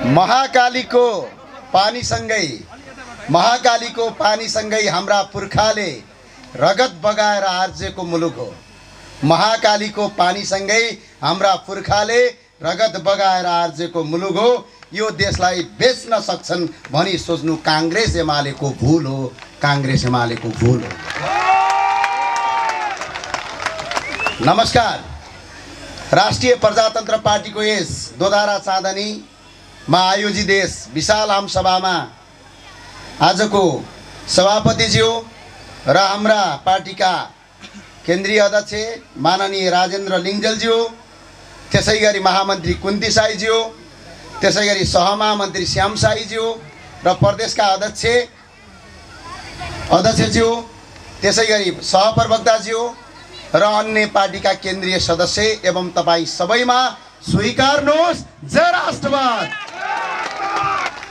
महाकालीको पानीसँगै हाम्रा पुर्खाले रगत बगाएर आर्जेको मुलुक हो। महाकालीको पानीसँगै हाम्रा पुर्खाले रगत बगाएर आर्जेको मुलुक हो। यो देशलाई बेच्न सक्छन् भनी सोच्नु कांग्रेस एमालेको भूल हो। कांग्रेस एमालेको भूल हो। नमस्कार। राष्ट्रिय प्रजातन्त्र पार्टीको यस दोधारा चाँदनीमा आयोजित यस विशाल आमसभामा आजको सभापतिज्यू र हाम्रा पार्टीका केन्द्रीय अध्यक्ष माननीय राजेन्द्र लिङ्गदेलज्यू, त्यसैगरी महामन्त्री कुन्ती साईज्यू, त्यसैगरी सहमहामन्त्री श्याम साईज्यू र प्रदेशका अध्यक्षज्यू, त्यसैगरी सहप्रवक्ताज्यू र अन्य पार्टीका केन्द्रीय सदस्य एवं तपाईँ सबैमा स्वीकार्नुहोस् जय राष्ट्रवाद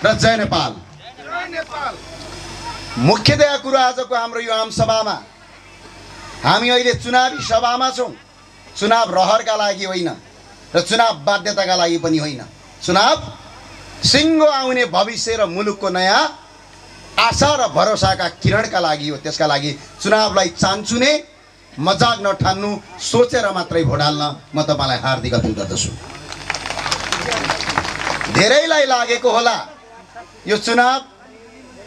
र जय नेपाल। मुख्यतया कुरा आजको हाम्रो यो आमसभामा हामी अहिले चुनावी सभामा छौँ। चुनाव रहरका लागि होइन र चुनाव बाध्यताका लागि पनि होइन। चुनाव सिङ्गो आउने भविष्य र मुलुकको नयाँ आशा र भरोसाका किरणका लागि हो। त्यसका लागि चुनावलाई चान्चुने मजाक नठान्नु, सोचेर मात्रै भोट हाल्न म तपाईलाई हार्दिक अपील गर्दछु। धेरैलाई लागेको होला यो चुनाव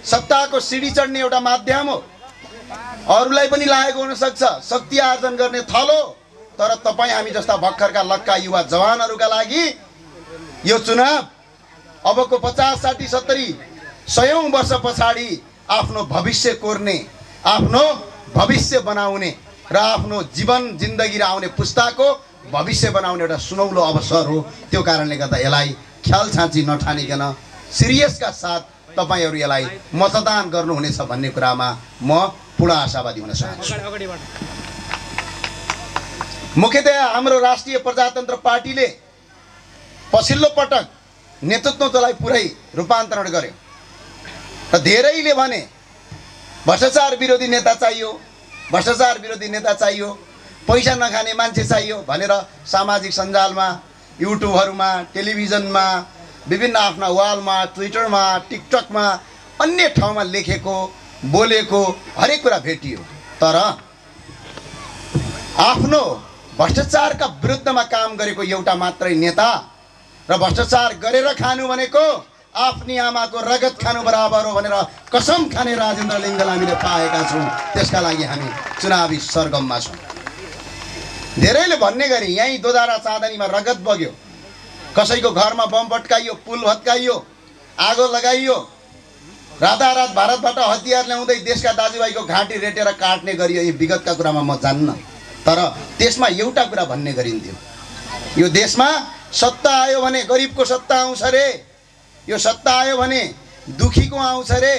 सत्ताको सिडी चढ्ने एउटा माध्यम हो। अरूलाई पनि लागेको हुन सक्छ शक्ति आर्जन गर्ने थलो, तर तपाईँ हामी जस्ता भर्खरका लक्का युवा जवानहरूका लागि यो चुनाव अबको 50, 60, 70, 100औं वर्ष पछाडि आफ्नो भविष्य कोर्ने, आफ्नो भविष्य बनाउने र आफ्नो जीवन जिन्दगी र आउने पुस्ताको भविष्य बनाउने एउटा सुनौलो अवसर हो। त्यो कारणले गर्दा यसलाई ख्याल छाँची नठानिकन सिरियसका साथ तपाईहरू यसलाई मतदान गर्नुहुनेछ भन्ने कुरामा म पूर्ण आशावादी हुन चाहन्छु। मुख्यतया हाम्रो राष्ट्रिय प्रजातन्त्र पार्टीले पछिल्लो पटक नेतृत्वलाई पुरै रूपान्तरण गर्यो र धेरैले भने भ्रष्टाचार विरोधी नेता चाहियो, भ्रष्टाचार विरोधी नेता चाहियो, पैसा नखाने मान्छे चाहियो भनेर सामाजिक सञ्जालमा, युट्युबहरूमा, टेलिभिजनमा, विभिन्न आफ्ना वालमा, ट्विटरमा, टिकटकमा, अन्य ठाउँमा लेखेको बोलेको हरेक कुरा भेटियो। तर आफ्नो भ्रष्टाचारका विरुद्धमा काम गरेको एउटा मात्रै नेता र भ्रष्टाचार गरेर खानु भनेको आफ्नी आमाको रगत खानु बराबर हो भनेर कसम खाने राजेन्द्र लिङ्गदेल हामीले पाएका छौँ। त्यसका लागि हामी चुनावी सरगममा छौँ। धेरैले भन्ने गरे यहीँ दोधारा चाँदनीमा रगत बग्यो, कसैको घरमा बम पट्काइयो, पुल भत्काइयो, आगो लगाइयो, रातारात भारतबाट हतियार ल्याउँदै देशका दाजुभाइको घाँटी रेटेर काट्ने गरियो। यो विगतका कुरामा म जान्न, तर त्यसमा एउटा कुरा भन्ने गरिन्थ्यो, यो देशमा सत्ता आयो भने गरिबको सत्ता आउँछ रे, यो सत्ता आयो भने दुखीको आउँछ रे,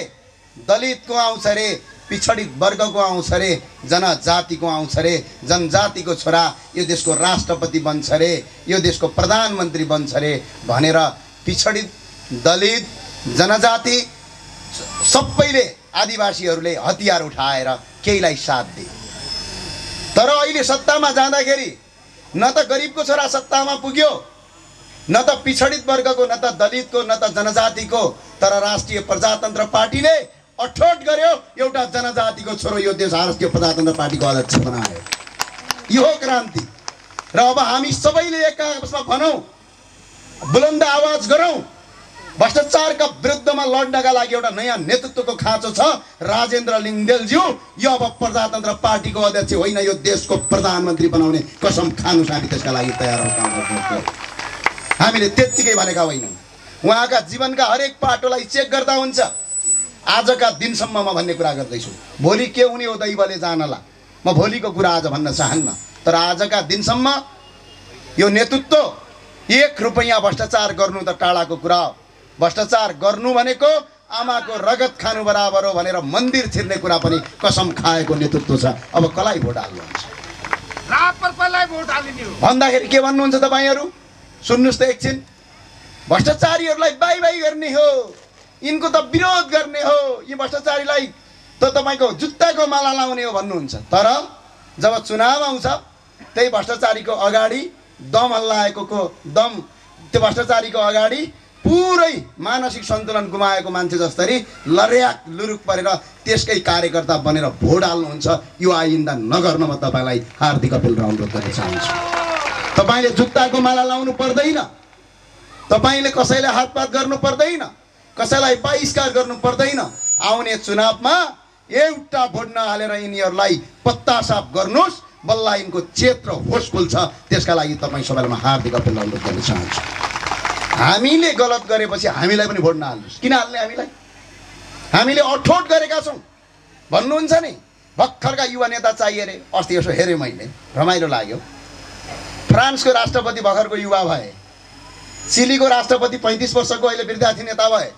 दलितको आउँछ रे, पिछडित वर्गको आउँछ रे, जनजातिको आउँछ रे, जनजातिको छोरा यो देशको राष्ट्रपति बन्छ रे, यो देशको प्रधानमन्त्री बन्छ रे भनेर पिछडित, दलित, जनजाति सबैले, आदिवासीहरूले हतियार उठाएर केहीलाई साथ दिए। तर अहिले सत्तामा जाँदाखेरि न त गरिबको छोरा सत्तामा पुग्यो, न त पिछडित वर्गको, न त दलितको, न त जनजातिको, तर राष्ट्रिय प्रजातन्त्र पार्टीले अठोट गर्यो एउटा जनजातिको छोरो यो देश राष्ट्रिय प्रजातन्त्र पार्टीको अध्यक्ष बनायो। यो हो क्रान्ति। र अब हामी सबैले एक आपसमा भनौँ, बुलन्द आवाज गरौँ, भ्रष्टाचारका विरुद्धमा लड्नका लागि एउटा नयाँ नेतृत्वको खाँचो छ। राजेन्द्र लिङ्गदेलज्यू यो अब प्रजातन्त्र पार्टीको अध्यक्ष होइन, यो देशको प्रधानमन्त्री बनाउने कसम खानु हामी त्यसका लागि तयार हौँ। हामीले त्यत्तिकै भनेका होइनौँ। उहाँका जीवनका हरेक पाटोलाई चेक गर्दा हुन्छ। आजका दिनसम्म म भन्ने कुरा गर्दैछु, भोलि के हुने हो दैवले जानला, म भोलिको कुरा आज भन्न चाहन्न। तर आजका दिनसम्म यो नेतृत्व 1 रुपैयाँ भ्रष्टाचार गर्नु त टाढाको कुरा हो। भ्रष्टाचार गर्नु भनेको आमाको रगत खानु बराबर हो भनेर मन्दिर छिर्ने कुरा पनि कसम खाएको नेतृत्व छ। अब कसलाई भोट हाल्नुहुन्छ भन्दाखेरि के भन्नुहुन्छ तपाईँहरू? सुन्नुहोस् त एकछिन। भ्रष्टाचारीहरूलाई बाई बाई गर्ने हो, यिनको त विरोध गर्ने हो, यी भ्रष्टाचारीलाई त तपाईँको जुत्ताको माला लाउने हो भन्नुहुन्छ। तर जब चुनाव आउँछ त्यही भ्रष्टाचारीको अगाडि दम हल्लाएको दम, त्यो भ्रष्टाचारीको अगाडि पुरै मानसिक सन्तुलन गुमाएको मान्छे जस्तै लर्याक लुरुक परेर त्यसकै कार्यकर्ता बनेर भोट हाल्नुहुन्छ, यो आइन्दा नगर्न म तपाईँलाई हार्दिक अपिल र अनुरोध गर्न चाहन्छु। तपाईँले जुत्ताको माला लाउनु पर्दैन, तपाईँले कसैलाई हातपात गर्नु पर्दैन, कसैलाई बहिष्कार गर्नु पर्दैन। आउने चुनावमा एउटा भोट नहालेर यिनीहरूलाई पत्तासाफ गर्नुहोस्, बल्ल यिनको चेत र होस खुल्छ। त्यसका लागि तपाईँ सबैलाई म हार्दिक अपिल अनुरोध गर्न चाहन्छु। हामीले गलत गरेपछि हामीलाई पनि भोट नहाल्नुहोस्। किन हाल्ने? हामीले अठोट गरेका छौँ भन्नुहुन्छ नि। भर्खरका युवा नेता चाहिए अरे। अस्ति यसो हेरेँ मैले, रमाइलो लाग्यो। फ्रान्सको राष्ट्रपति भर्खरको युवा भए, चिलीको राष्ट्रपति 35 वर्षको अहिले विद्यार्थी नेता भए,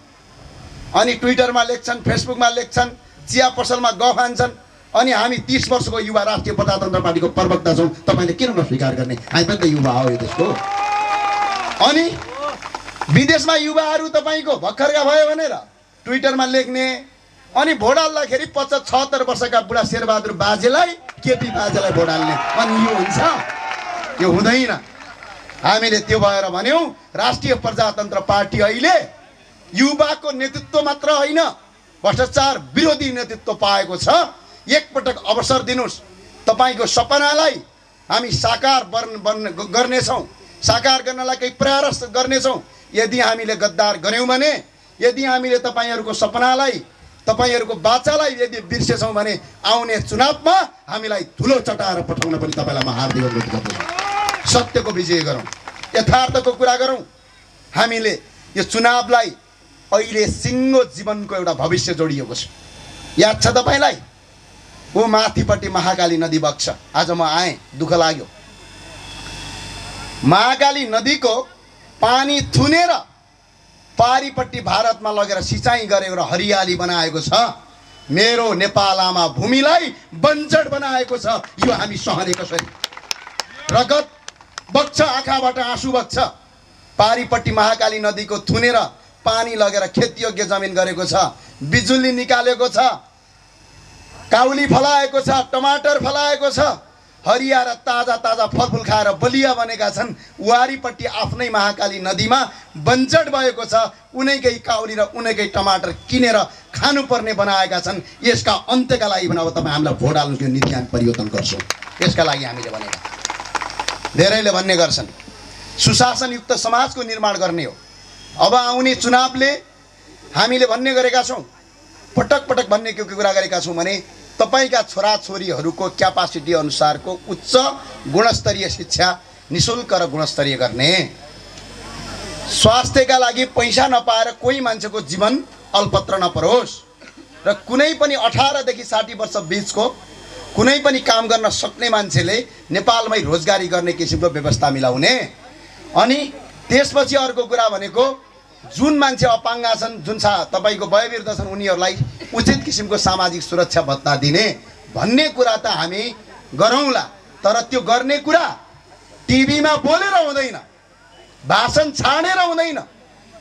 अनि ट्विटरमा लेख्छन्, फेसबुकमा लेख्छन्, चिया पसलमा गफ हान्छन्, अनि हामी 30 वर्षको युवा राष्ट्रिय प्रजातन्त्र पार्टीको प्रवक्ता छौँ। तपाईँले किन नस्वीकार गर्ने? हामी पनि त युवा हो यो देशको। अनि विदेशमा युवाहरू तपाईँको भर्खरका भयो भनेर ट्विटरमा लेख्ने, अनि भोट हाल्दाखेरि 75 वर्षका बुढा शेरबहादुर बाजेलाई, केपी बाजेलाई भोट हाल्ने। अनि यो हुन्छ? यो हुँदैन। हामीले त्यो भएर भन्यौँ राष्ट्रिय प्रजातन्त्र पार्टी अहिले युवाको नेतृत्व मात्र होइन, भ्रष्टाचार विरोधी नेतृत्व पाएको छ। एकपटक अवसर दिनुहोस्। तपाईँको सपनालाई हामी साकार गर्नेछौँ, साकार गर्नलाई केही प्रयास गर्नेछौँ। यदि हामीले गद्दार गऱ्यौँ भने, यदि हामीले तपाईँहरूको सपनालाई, तपाईँहरूको बाचालाई यदि बिर्सेछौँ भने आउने चुनावमा हामीलाई धुलो चटाएर पठाउन पनि तपाईँलाई म हार्दिक अनुरोध गर्दछु। सत्यको विजय गरौँ, यथार्थको कुरा गरौँ। हामीले यो चुनावलाई अहिले सिङ्गो जीवनको एउटा भविष्य जोडिएको छ। याद छ तपाईँलाई? ऊ माथिपट्टि महाकाली नदी बग्छ। आज म आएँ, दुःख लाग्यो। महाकाली नदीको पानी थुनेर पारिपट्टि भारतमा लगेर सिँचाइ गरेको र हरियाली बनाएको छ। मेरो नेपाल आमा भूमिलाई बन्जर बनाएको छ। यो हामी सहने कसरी? रगत बग्छ, आँखाबाट आँसु बग्छ। पारिपट्टि महाकाली नदीको थुनेर पानी लगेर खेतयोग्य जमिन गरेको छ, बिजुली निकालेको छ, काउली फलाएको छ, टमाटर फलाएको छ, हरिया र ताजा ताजा फलफुल खाएर बलिया बनेका छन्। वारीपट्टि आफ्नै महाकाली नदीमा बन्जर भएको छ। उनैकै काउली र उनैकै टमाटर किनेर खानुपर्ने बनाएका छन्। यसका अन्त्यका लागि भने अब तपाईँ हामीलाई भोट हाल्नु, त्यो नीति हामी परिवर्तन गर्छौँ। यसका लागि हामीले भनेका। धेरैले भन्ने गर्छन् सुशासनयुक्त समाजको निर्माण गर्ने हो। अब आउने चुनावले हामीले भन्ने गरेका छौँ, पटक पटक भन्ने के कुरा गरेका छौँ भने तपाईँका छोराछोरीहरूको क्यापासिटी अनुसारको उच्च गुणस्तरीय शिक्षा निशुल्क र गुणस्तरीय गर्ने, स्वास्थ्यका लागि पैसा नपाएर कोही मान्छेको जीवन अल्पत्र नपरोस्, र कुनै पनि 18 देखि 60 वर्ष बिचको कुनै पनि काम गर्न सक्ने मान्छेले नेपालमै रोजगारी गर्ने किसिमको व्यवस्था मिलाउने। अनि त्यसपछि अर्को कुरा भनेको जुन मान्छे अपाङ्ग छन्, जुन तपाईँको वयोवृद्ध छन्, उनीहरूलाई उचित किसिमको सामाजिक सुरक्षा भत्ता दिने भन्ने कुरा त हामी गरौँला। तर त्यो गर्ने कुरा टिभीमा बोलेर हुँदैन, भाषण छाडेर हुँदैन,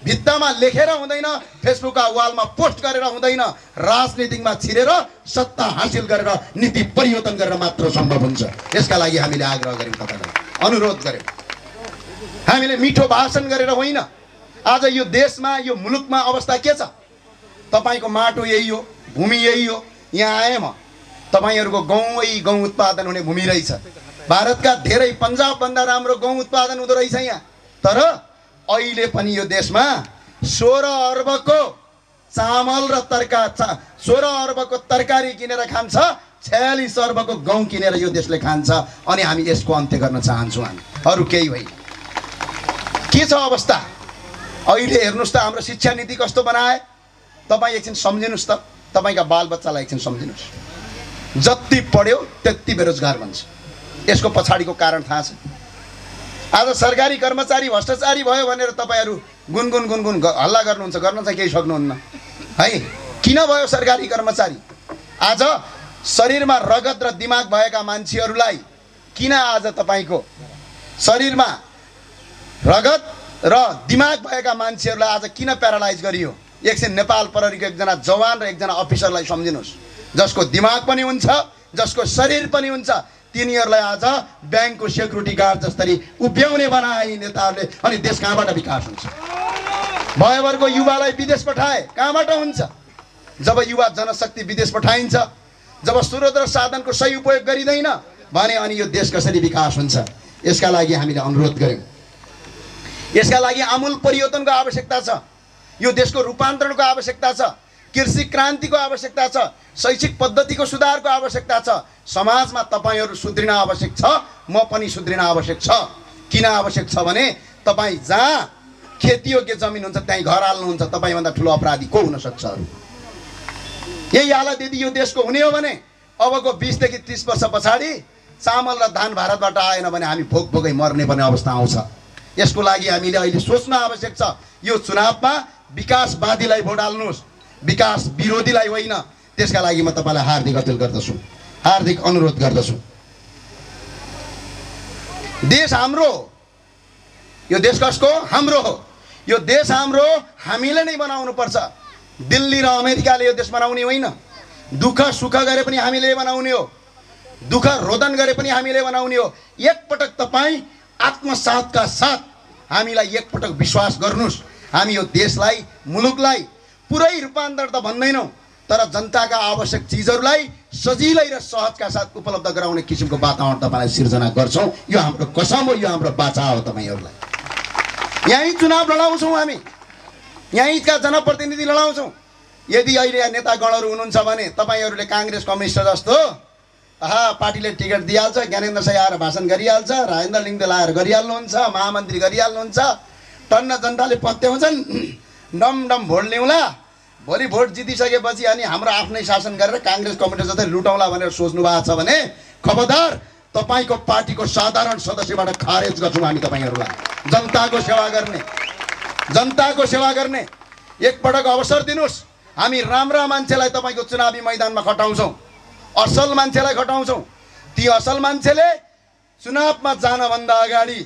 भित्तामा लेखेर हुँदैन, फेसबुकका वालमा पोस्ट गरेर हुँदैन, राजनीतिमा छिरेर सत्ता हासिल गरेर नीति परिवर्तन गरेर मात्र सम्भव हुन्छ। यसका लागि हामीले आग्रह गऱ्यौँ, तपाईँलाई अनुरोध गऱ्यौँ। हामीले मिठो भाषण गरेर होइन। आज यो देशमा, यो मुलुकमा अवस्था के छ? तपाईँको माटो यही हो, भूमि यही हो। यहाँ आएँ म, तपाईँहरूको गहुँ उत्पादन हुने भूमि रहेछ। भारतका धेरै, पन्जाबभन्दा राम्रो गहुँ उत्पादन हुँदो रहेछ यहाँ। तर अहिले पनि यो देशमा 16 अर्बको चामल र 16 अर्बको तरकारी किनेर खान्छ, 46 अर्बको गहुँ किनेर यो देशले खान्छ। अनि हामी यसको अन्त्य गर्न चाहन्छौँ। हामी अरू केही होइन। के छ अवस्था अहिले? हेर्नुहोस् त हाम्रो शिक्षा नीति कस्तो बनाए। तपाईँ एकछिन सम्झिनुहोस् त, तपाईँका बालबच्चालाई एकछिन सम्झिनुहोस्। जति पढ्यो त्यति बेरोजगार भन्छ। यसको पछाडिको कारण थाहा छ? आज सरकारी कर्मचारी भ्रष्टाचारी भयो भनेर तपाईँहरू गुनगुन हल्ला गर्नुहुन्छ, गर्न चाहिँ केही सक्नुहुन्न है। किन भयो सरकारी कर्मचारी? आज शरीरमा रगत र दिमाग भएका मान्छेहरूलाई किन आज तपाईँको शरीरमा रगत र दिमाग भएका मान्छेहरूलाई आज किन प्यारालाइज गरियो? एकछिन नेपाल प्रहरीको एकजना जवान र एकजना अफिसरलाई सम्झिनुहोस्, जसको दिमाग पनि हुन्छ, जसको शरीर पनि हुन्छ। तिनीहरूलाई आज ब्याङ्कको सेक्युरिटी गार्ड जस्तै उभ्याउने बनाए नेताहरूले। अनि देश कहाँबाट विकास हुन्छ? भयभरको युवालाई विदेश पठाए, कहाँबाट हुन्छ? जब युवा जनशक्ति विदेश पठाइन्छ, जब स्रोत र साधनको सही उपयोग गरिँदैन भने अनि यो देश कसरी विकास हुन्छ? यसका लागि हामीले अनुरोध गर्यौँ। यसका लागि आमूल परिवर्तनको आवश्यकता छ, यो देशको रूपान्तरणको आवश्यकता छ, कृषि क्रान्तिको आवश्यकता छ, शैक्षिक पद्धतिको सुधारको आवश्यकता छ। समाजमा तपाईहरू सुध्रिन आवश्यक छ, म पनि सुध्रिन आवश्यक छ। किन आवश्यक छ भने तपाईँ जहाँ खेतीयोग्य जमिन हुन्छ त्यहीँ घर हाल्नुहुन्छ, तपाईँभन्दा ठुलो अपराधी को हुन सक्छ? यही हालत यदि यो देशको हुने हो भने अबको 20 देखि 30 वर्ष पछाडि चामल र धान भारतबाट आएन भने हामी भोक भोकै मर्ने पर्ने अवस्था आउँछ। यसको लागि हामीले अहिले सोच्न आवश्यक छ। यो चुनावमा विकासवादीलाई भोट हाल्नुहोस्, विकास विरोधीलाई होइन। त्यसका लागि म तपाईँलाई हार्दिक अपील गर्दछु, हार्दिक अनुरोध गर्दछु। देश हाम्रो हो, यो देश कसको? हाम्रो हो। यो देश हाम्रो, हामीले नै बनाउनु पर्छ। दिल्ली र अमेरिकाले यो देश बनाउने होइन। दुःख सुख गरे पनि हामीले बनाउने हो, दुःख रोदन गरे पनि हामीले बनाउने हो। एकपटक तपाईँ आत्मसातका साथ हामीलाई एकपटक विश्वास गर्नुहोस्। हामी यो देशलाई, मुलुकलाई पुरै रूपान्तरण त भन्दैनौँ, तर जनताका आवश्यक चिजहरूलाई सजिलै र सहजका साथ उपलब्ध गराउने किसिमको वातावरण तपाईँलाई सिर्जना गर्छौँ। यो हाम्रो कसम हो, यो हाम्रो बाचा हो तपाईँहरूलाई। यहीँ चुनाव लडाउँछौँ हामी, यहीँका जनप्रतिनिधि लडाउँछौँ। यदि अहिले नेतागणहरू हुनुहुन्छ भने तपाईँहरूले काङ्ग्रेस कम्युनिस्ट जस्तो पार्टीले टिकट दिइहाल्छ, ज्ञानेन्द्र साई आएर भाषण गरिहाल्छ, राजेन्द्र लिङ्गदेल आएर गरिहाल्नुहुन्छ, महामन्त्री गरिहाल्नुहुन्छ, टन्न जनताले पत्याउँछन्, डम डम भोट ल्याउँला। भोलि भोट जितिसकेपछि अनि हाम्रो आफ्नै शासन गरेर काङ्ग्रेस कम्युनिस्ट जस्तै लुटाउँला भनेर सोच्नु भएको छ भने खबरदार, तपाईँको पार्टीको साधारण सदस्यबाट खारेज गर्छौँ हामी तपाईँहरूलाई। जनताको सेवा गर्ने, जनताको सेवा गर्ने एकपटक अवसर दिनुहोस्। हामी राम्रा मान्छेलाई तपाईँको चुनावी मैदानमा खटाउँछौँ, असल मान्छेलाई खटाउँछौँ। ती असल मान्छेले चुनावमा जानभन्दा अगाडि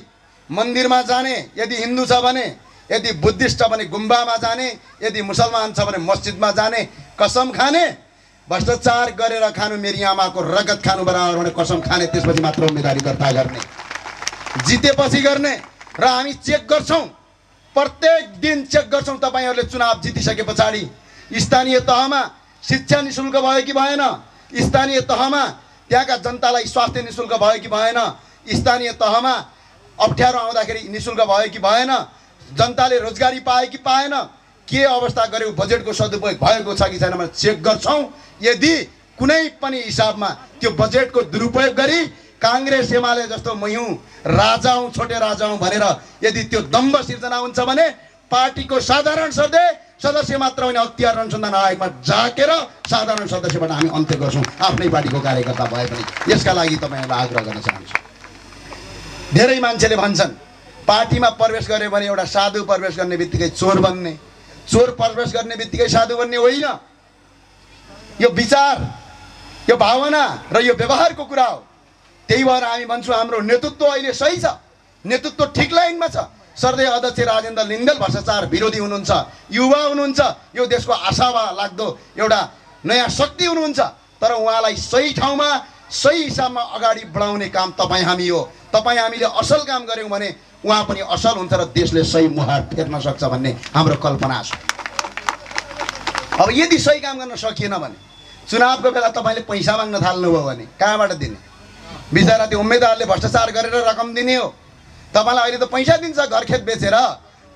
मन्दिरमा जाने, यदि हिन्दू छ भने, यदि बुद्धिस्ट छ भने गुम्बामा जाने, यदि मुसलमान छ भने मस्जिदमा जाने, कसम खाने, भ्रष्टाचार गरेर खानु मेरी आमाको रगत खानु बराबर भने कसम खाने, त्यसपछि मात्र उम्मेदवारी दर्ता गर्ने, जितेपछि गर्ने। र हामी चेक गर्छौँ, प्रत्येक दिन चेक गर्छौँ। तपाईँहरूले चुनाव जितिसके पछाडि स्थानीय तहमा शिक्षा निशुल्क भयो कि भएन, स्थानीय तहमा त्यहाँका जनतालाई स्वास्थ्य निशुल्क भयो कि भएन, स्थानीय तहमा अप्ठ्यारो आउँदाखेरि निशुल्क भयो कि भएन, जनताले रोजगारी पाए कि पाएन, के अवस्था गर्यो, बजेटको सदुपयोग भएको छ कि छैन भने चेक गर्छौँ। यदि कुनै पनि हिसाबमा त्यो बजेटको दुरुपयोग गरी काङ्ग्रेस एमाले जस्तो मै हुँ राजा हुँ, छोटे राजा हुँ भनेर यदि त्यो दम्भ सिर्जना हुन्छ भने पार्टीको साधारण सदस्य मात्र होइन, अख्तियार अनुसन्धान आयोगमा झाकेर साधारण सदस्यबाट हामी अन्त्य गर्छौँ, आफ्नै पार्टीको कार्यकर्ता भए पनि। यसका लागि तपाईँहरूलाई आग्रह गर्न चाहन्छु। धेरै मान्छेले भन्छन् पार्टीमा प्रवेश गऱ्यो भने एउटा साधु प्रवेश गर्ने बित्तिकै चोर बन्ने, चोर प्रवेश गर्ने बित्तिकै साधु बन्ने होइन। यो विचार, यो भावना र यो व्यवहारको कुरा हो। त्यही भएर हामी भन्छौँ हाम्रो नेतृत्व अहिले सही छ, नेतृत्व ठिक लाइनमा छ। सर्दै अध्यक्ष राजेन्द्र लिङ्गदेल भ्रष्टाचार विरोधी हुनुहुन्छ, युवा हुनुहुन्छ, यो देशको आशावा लाग्दो एउटा नयाँ शक्ति हुनुहुन्छ। तर उहाँलाई सही ठाउँमा सही हिसाबमा अगाडि बढाउने काम तपाईँ हामी हो। तपाईँ हामीले असल काम गऱ्यौँ भने उहाँ पनि असल हुन्छ र देशले सही मुहार फेर्न सक्छ भन्ने हाम्रो कल्पना छ। अब यदि सही काम गर्न सकिएन भने चुनावको बेला तपाईँले पैसा माग्न थाल्नुभयो भने कहाँबाट दिने? बिचरा त्यो उम्मेदवारले भ्रष्टाचार गरेर रकम दिने हो। तपाईँलाई अहिले त पैसा दिन्छ घर खेत बेचेर,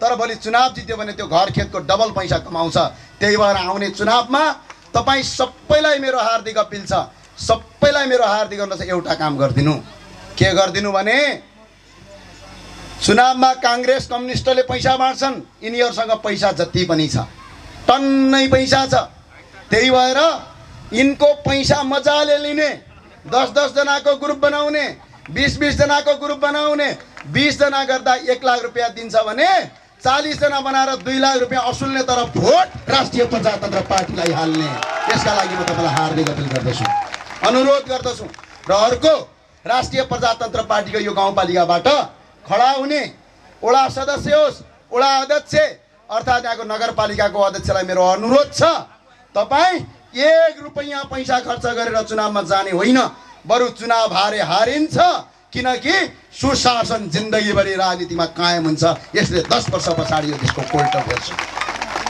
तर भोलि चुनाव जित्यो भने त्यो घर खेतको डबल पैसा कमाउँछ। त्यही भएर आउने चुनावमा तपाईँ सबैलाई मेरो हार्दिक अपिल छ, सबैलाई मेरो हार्दिक अनुरोध छ, एउटा काम गरिदिनु। के गरिदिनु भने चुनावमा काङ्ग्रेस कम्युनिस्टले पैसा बाँड्छन्, यिनीहरूसँग पैसा जति पनि छ, टन्नै पैसा छ। त्यही भएर यिनको पैसा मजाले लिने, 10-10 जनाको ग्रुप बनाउने, 20-20 जनाको ग्रुप बनाउने, 20 जना गर्दा 1 लाख रुपियाँ दिन्छ भने 40 जना बनाएर 2 लाख रुपियाँ असुल्ने, तर भोट राष्ट्रिय प्रजातन्त्र पार्टीलाई हाल्ने। यसका लागि म तपाईँलाई हार्दिक अपील गर्दछु, अनुरोध गर्दछु। र अर्को, राष्ट्रिय प्रजातन्त्र पार्टीको यो गाउँपालिकाबाट खडा हुने वडा सदस्य होस्, वडा अध्यक्ष अर्थात् यहाँको नगरपालिकाको अध्यक्षलाई मेरो अनुरोध छ, तपाईँ 1 रुपैयाँ पैसा खर्च गरेर चुनावमा जाने होइन, बरु चुनाव हारिन्छ किनकि सुशासन जिन्दगीभरि राजनीतिमा कायम हुन्छ। यसले 10 वर्ष पछाडि यो देशको कोल्टो फेर्छ।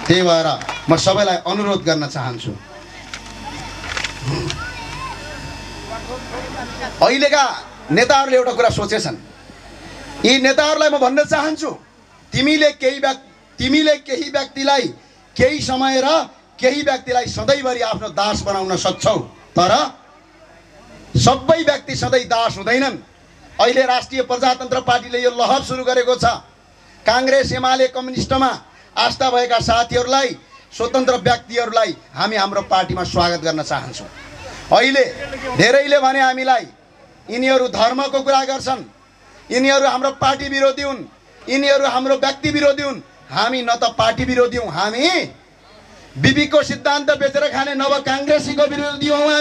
त्यही भएर म सबैलाई अनुरोध गर्न चाहन्छु, अहिलेका नेताहरूले एउटा कुरा सोचेछन्। यी नेताहरूलाई म भन्न चाहन्छु, तिमीले केही व्यक्तिलाई केही समय र केही व्यक्तिलाई सधैँभरि आफ्नो दास बनाउन सक्छौ, तर सबै व्यक्ति सधैँ दास हुँदैनन्। अहिले राष्ट्रिय प्रजातन्त्र पार्टीले यो लहर सुरु गरेको छ। काङ्ग्रेस एमाले कम्युनिस्टमा आस्था भएका साथीहरूलाई, स्वतन्त्र व्यक्तिहरूलाई हामी हाम्रो पार्टीमा स्वागत गर्न चाहन्छौँ। अहिले धेरैले भने हामीलाई यिनीहरू धर्मको कुरा गर्छन्, यिनीहरू हाम्रो पार्टी विरोधी हुन्, यिनीहरू हाम्रो व्यक्ति विरोधी हुन्। हामी न त पार्टी विरोधी हौँ, हामी बिबीको सिद्धान्त बेचेर खाने नव काङ्ग्रेसीको विरोधी हौँ।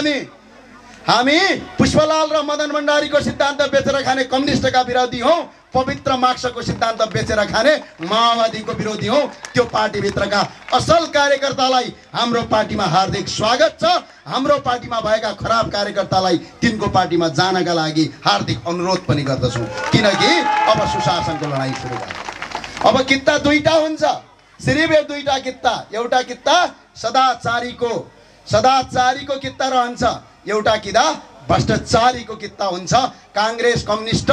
हामी पुष्पलाल र मदन भण्डारीको सिद्धान्त बेचेर खाने कम्युनिस्टका विरोधी हौँ। पवित्र मार्क्सको सिद्धान्त बेचेर खाने माओवादीको विरोधी हौँ। त्यो पार्टीभित्रका असल कार्यकर्तालाई हाम्रो पार्टीमा हार्दिक स्वागत छ। हाम्रो पार्टीमा भएका खराब कार्यकर्तालाई तिनको पार्टीमा जानका लागि हार्दिक अनुरोध पनि गर्दछौँ, किनकि अब सुशासनको लडाइँ सुरु भयो। अब कित्ता दुईटा हुन्छ, सिर्फ यो दुईटा कित्ता। एउटा कित्ता सदाचारीको कित्ता रहन्छ, एउटा किता भ्रष्टाचारीको कित्ता हुन्छ। काङ्ग्रेस कम्युनिस्ट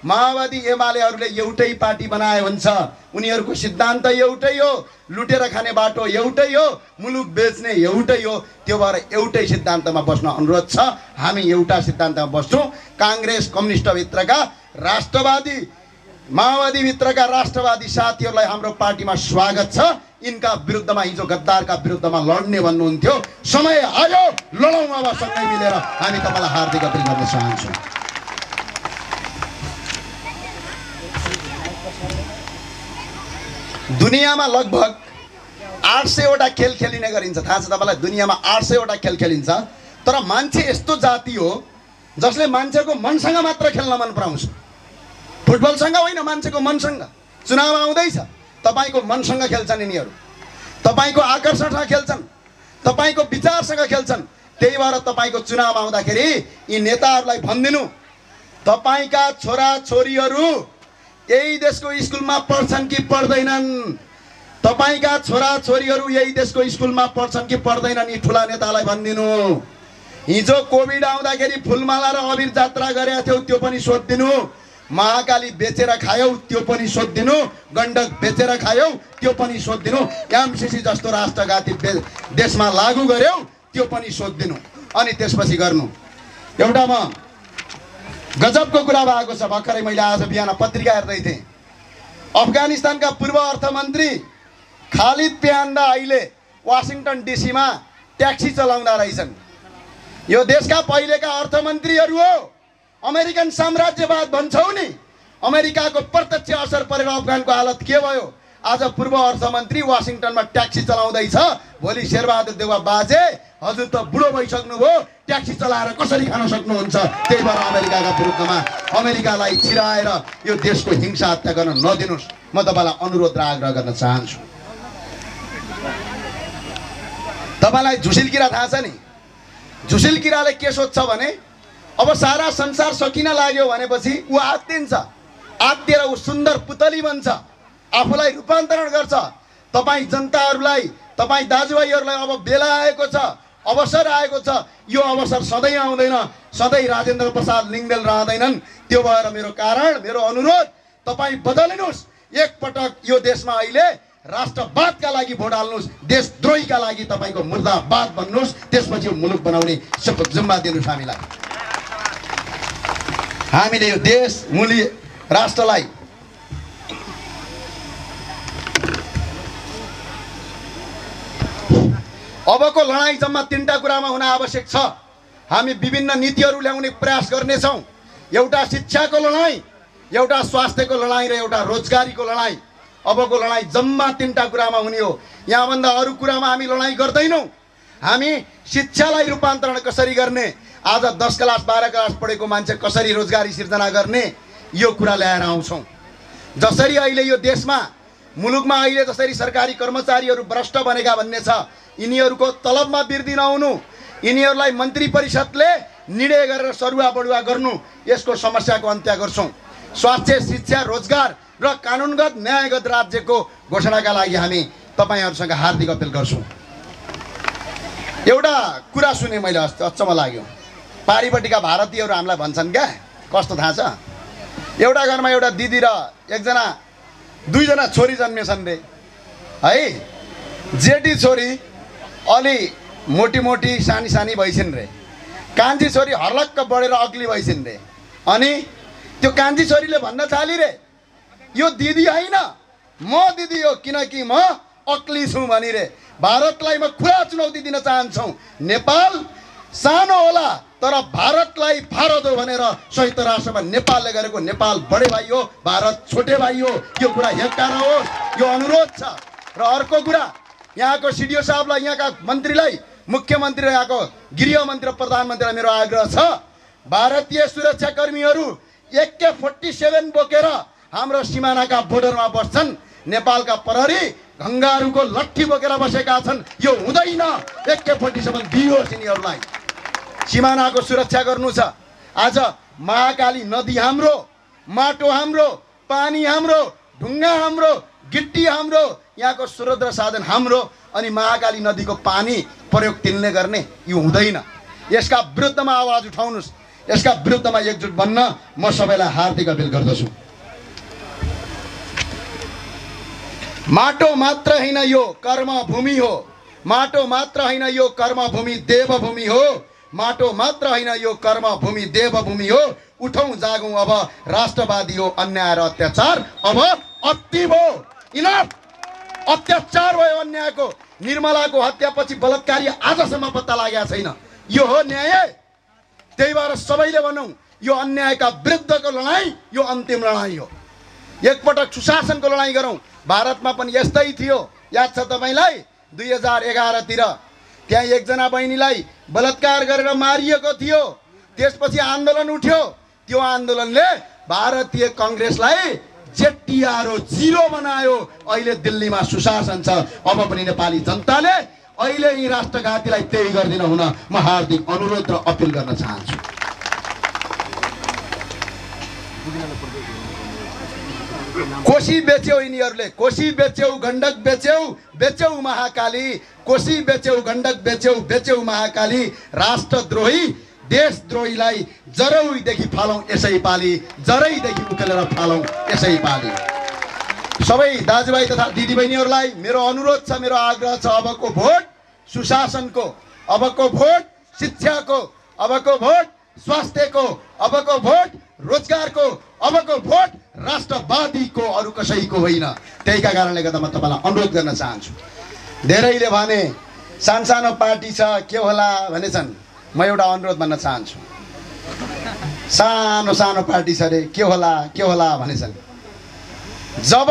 माओवादी एमालेहरूले एउटै पार्टी बनाए हुन्छ। उनीहरूको सिद्धान्त एउटै हो, लुटेर खाने बाटो एउटै हो, मुलुक बेच्ने एउटै हो। त्यो भएर एउटै सिद्धान्तमा बस्न अनुरोध छ। हामी एउटा सिद्धान्तमा बस्छौँ। काङ्ग्रेस कम्युनिस्टभित्रका राष्ट्रवादी, माओवादीभित्रका राष्ट्रवादी साथीहरूलाई हाम्रो पार्टीमा स्वागत छ। यिनका विरुद्धमा, हिजो गद्दारका विरुद्धमा लड्ने भन्नुहुन्थ्यो, समय आयो, लडौँ अब सँगै मिलेर। हामी तपाईँलाई हार्दिक अपील गर्न चाहन्छौँ। दुनियाँमा लगभग 800वटा खेल खेलिने गरिन्छ, थाहा छ तपाईँलाई? दुनियाँमा 800वटा खेल खेलिन्छ, तर मान्छे यस्तो जाति हो जसले मान्छेको मनसँग मात्र खेल्न मन पराउँछ। फुटबलसँग होइन, मान्छेको मनसँग। चुनाव आउँदैछ, तपाईँको मनसँग खेल्छन् यिनीहरू, तपाईँको आकर्षणसँग खेल्छन्, तपाईँको विचारसँग खेल्छन्। त्यही भएर तपाईँको चुनाव आउँदाखेरि यी नेताहरूलाई भनिदिनु, तपाईँका छोराछोरीहरू यही देशको स्कुलमा पढ्छन् कि पढ्दैनन्? तपाईँका छोराछोरीहरू यही देशको स्कुलमा पढ्छन् कि पढ्दैनन्? यी ठुला नेतालाई भनिदिनु। हिजो कोभिड आउँदाखेरि फुलमाला र अबिर जात्रा गरेका थियौ, त्यो पनि सोधिदिनु। महाकाली बेचेर खायौ, त्यो पनि सोधिदिनु। गण्डक बेचेर खायौ, त्यो पनि सोधिदिनु। एमसिसी जस्तो राष्ट्रघाती देशमा लागू गर्यौ, त्यो पनि सोधिदिनु। अनि त्यसपछि गर्नु। एउटा म गजबको कुरा भएको छ। भर्खरै मैले आज बिहान पत्रिका हेर्दै थिएँ। अफगानिस्तानका पूर्व अर्थमन्त्री खालिद पेहान्दा अहिले वासिङटन डिसीमा ट्याक्सी चलाउँदा रहेछन्। यो देशका पहिलेका अर्थमन्त्रीहरू हो। अमेरिकन साम्राज्यवाद भन्छौ नि, अमेरिकाको प्रत्यक्ष असर परेर अफगानको हालत के भयो? आज पूर्व अर्थमन्त्री वासिङटनमा ट्याक्सी चलाउँदैछ। भोलि शेरबहादुर देउवा बाजे, हजुर त बुढो भइसक्नुभयो, ट्याक्सी चलाएर कसरी खान सक्नुहुन्छ? त्यही भएर अमेरिकाका विरुद्धमा अमेरिकालाई छिराएर यो देशको हिंसा हत्या गर्न नदिनुहोस्। म तपाईँलाई अनुरोध र आग्रह गर्न चाहन्छु। तपाईँलाई झुसिल किरा थाहा छ नि? झुसिल किराले के सोध्छ भने, अब सारा संसार सकिन लाग्यो भनेपछि ऊ आत्तिन्छ। आत्तिएर ऊ सुन्दर पुतली बन्छ, आफूलाई रूपान्तरण गर्छ। तपाईँ जनताहरूलाई, तपाईँ दाजुभाइहरूलाई अब बेला आएको छ, अवसर आएको छ। यो अवसर सधैँ आउँदैन, सधैँ राजेन्द्र प्रसाद लिङ्गदेन रहँदैनन्। त्यो भएर मेरो अनुरोध, तपाईँ बदलिनुहोस्। एकपटक यो देशमा अहिले राष्ट्रवादका लागि भोट हाल्नुहोस्, देशद्रोहीका लागि तपाईँको मुर्दाबाद भन्नुहोस्। त्यसपछि मुलुक बनाउने जिम्मा दिनुहोस् हामीलाई। हामीले यो देश मूल्य राष्ट्रलाई अबको लडाईँ जम्मा 3टा कुरामा हुन आवश्यक छ। हामी विभिन्न नीतिहरू ल्याउने प्रयास गर्नेछौँ। एउटा शिक्षाको लडाईँ, एउटा स्वास्थ्यको लडाईँ र एउटा रोजगारीको लडाईँ। अबको लडाईँ जम्मा 3टा कुरामा हुने हो। यहाँभन्दा अरू कुरामा हामी लडाईँ गर्दैनौँ। हामी शिक्षालाई रूपान्तरण कसरी गर्ने, आज 10 क्लास 12 क्लास पढेको मान्छे कसरी रोजगारी सिर्जना गर्ने, यो कुरा ल्याएर आउँछौँ। जसरी अहिले यो देशमा, मुलुकमा अहिले जसरी सरकारी कर्मचारीहरू भ्रष्ट बनेका भन्ने छ, यिनीहरूको तलबमा वृद्धि नहुनु, यिनीहरूलाई मन्त्री परिषदले निर्णय गरेर सरुवा बढुवा गर्नु यसको समस्याको अन्त्य गर्छौँ। स्वास्थ्य, शिक्षा, रोजगार र कानुनगत न्यायगत राज्यको घोषणाका लागि हामी तपाईहरुसँग हार्दिक अपील गर्छौँ। एउटा कुरा सुने मैले अस्ति, अचम्म लाग्यो। पारिपट्टिका भारतीयहरू हामीलाई भन्छन् क्या, कस्तो थाहा छ, एउटा घरमा एउटा दिदी र दुईजना छोरी जन्मेछन् रे है। जेठी छोरी अलि मोटी मोटी सानी सानी भइसिन् रे, कान्छी छोरी हर्लक्क बढेर अग्ली भइसिन् रे। अनि त्यो कान्छी छोरीले भन्न थाली रे, यो दिदी होइन म दिदी हो, किनकि म अक्ली छु भनी रे। भारतलाई म खुला चुनौती दिन चाहन्छौँ, नेपाल सानो होला तर भारतलाई भारत हो भनेर संयुक्त राष्ट्रमा नेपालले गरेको नेपाल बडे भाइ हो, भारत छोटे भाइ हो, यो कुरा हेक्कार होस्, यो अनुरोध छ। र अर्को कुरा, यहाँको सिडिओ साहबलाई, यहाँका मन्त्रीलाई, मुख्यमन्त्री, यहाँको गृहमन्त्री र प्रधानमन्त्रीलाई मेरो आग्रह छ, भारतीय सुरक्षाकर्मीहरू AK-47 बोकेर हाम्रो सिमानाका बोर्डरमा बस्छन्, नेपालका प्रहरी ढङ्गाहरूको लट्ठी बोकेर बसेका छन्। यो हुँदैन, AK-47 दियोस् यिनीहरूलाई। सिमानाको सुरक्षा गर्नु छ। आज महाकाली नदी हाम्रो, माटो हाम्रो, पानी हाम्रो, ढुङ्गा हाम्रो, गिट्टी हाम्रो, यहाँको स्रोत र साधन हाम्रो, अनि महाकाली नदीको पानी प्रयोग तिल्ने गर्ने यो हुँदैन। यसका विरुद्धमा आवाज उठाउनुस्, यसका विरुद्धमा एकजुट बन्न म सबैलाई हार्दिक अपील गर्दछु। माटो मात्र होइन यो कर्मभूमि हो, माटो मात्र होइन यो कर्मभूमि देवभूमि हो, माटो मात्र होइन यो कर्मभूमि देवभूमि हो। उठौँ जागौँ अब, राष्ट्रवादी हो अन्याय र अत्याचार अब अति भयो, इनफ। अत्याचार भयो अन्यायको। निर्मलाको हत्यापछि बलात्कारी आजसम्म पत्ता लागेको छैन। यो हो न्याय? त्यही भएर सबैले भनौँ, यो अन्यायका विरुद्धको लडाईँ यो अन्तिम लडाईँ हो। एकपटक सुशासनको लडाईँ गरौँ। भारतमा पनि यस्तै थियो, याद छ तपाईँलाई? 2011 तिर त्यहाँ एकजना बहिनीलाई बलात्कार गरेर मारिएको थियो। त्यसपछि आन्दोलन उठ्यो। त्यो आन्दोलनले भारतीय कांग्रेसलाई जेटिआरओ जिरो बनायो। अहिले दिल्लीमा सुशासन छ। अब पनि नेपाली जनताले अहिले यी राष्ट्रघातीलाई त्यही गर्दिन हुन म हार्दिक अनुरोध र अपील गर्न चाहन्छु। कोशी बेच्यौ यिनीहरूले, कोशी बेच्यौ, गण्डक बेच्यौ, बेच्यौ महाकाली, कोशी बेच्यौ, गण्डक बेच्यौ, बेच्यौ महाकाली। राष्ट्रद्रोही देशद्रोहीलाई जरैदेखि फालौँ यसै पाली, जरैदेखि उकेलेर फालौँ यसै पाली। सबै दाजुभाइ तथा दिदीबहिनीहरूलाई मेरो अनुरोध छ, मेरो आग्रह छ, अबको भोट सुशासनको, अबको भोट शिक्षाको, अबको भोट स्वास्थ्यको, अबको भोट रोजगारको, अबको भोट राष्ट्रवादीको, अरू कसैको होइन। त्यहीका कारणले गर्दा म तपाईँलाई अनुरोध गर्न चाहन्छु। धेरैले भने सानसानो पार्टी छ के होला भनेछन्, म एउटा अनुरोध भन्न चाहन्छु। सानो सानो पार्टी छ रे, के होला भनेछन्। जब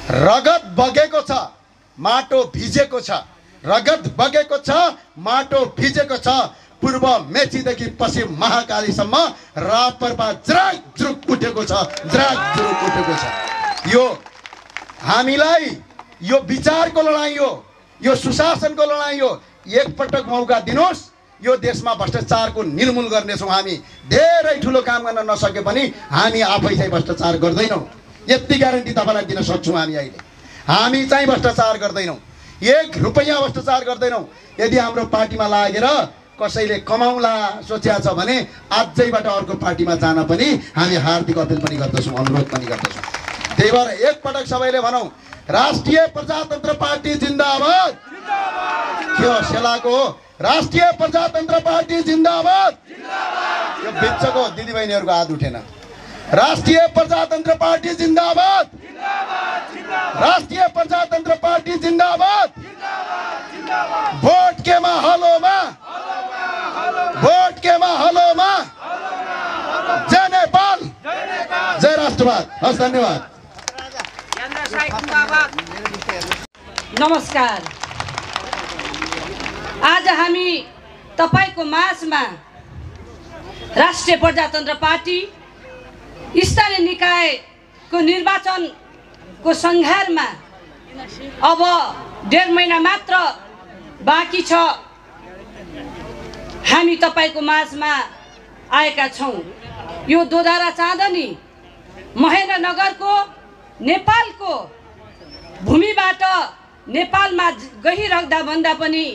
रगत बगेको छ, माटो भिजेको छ, रगत बगेको छ, माटो भिजेको छ, पूर्व मेचीदेखि पश्चिम महाकालीसम्म रापरपा ज्राक उठेको छ, ज्राक उठेको छ। यो हामीलाई यो विचारको लडाईँ हो, यो सुशासनको लडाईँ हो। एकपटक मौका दिनुहोस्, यो देशमा भ्रष्टाचारको निर्मूल गर्नेछौँ हामी। धेरै ठुलो काम गर्न नसके पनि हामी आफै चाहिँ भ्रष्टाचार गर्दैनौँ, यति ग्यारेन्टी तपाईँलाई दिन सक्छौँ। हामी चाहिँ भ्रष्टाचार गर्दैनौँ, 1 रुपैयाँ भ्रष्टाचार गर्दैनौँ। यदि हाम्रो पार्टीमा लागेर कसैले कमाउला सोचेको छ भने आजैबाट अर्को पार्टीमा जान पनि हामी हार्दिक अपील पनि गर्दछौँ, अनुरोध पनि गर्दछौँ। त्यही भएर एकपटक सबैले भनौँ, राष्ट्रिय प्रजातन्त्र पार्टी जिन्दाबाद। के हो सेलाको हो? राष्ट्रिय प्रजातन्त्र पार्टी जिन्दाबाद। यो बिचको दिदीबहिनीहरूको हात उठेन। राष्ट्रिय प्रजातन्त्र पार्टी जिन्दाबाद, राष्ट्रिय प्रजातन्त्र पार्टी जिन्दाबाद। भोट के माहौलमा, भोट के माहौलमा जय नेपाल, जय राष्ट्रवाद। हस्, धन्यवाद। नमस्कार। आज हामी तपाईको माझमा राष्ट्रिय प्रजातन्त्र पार्टी स्थानीय निकायको निर्वाचनको संघारमा अब 1.5 महिना मात्र बाँकी छ। हामी तपाईको माझमा आएका छौँ। यो दोधारा चाँदनी महेन्द्रनगरको नेपालको भूमिबाट नेपालमा गइराख्दा भन्दा पनि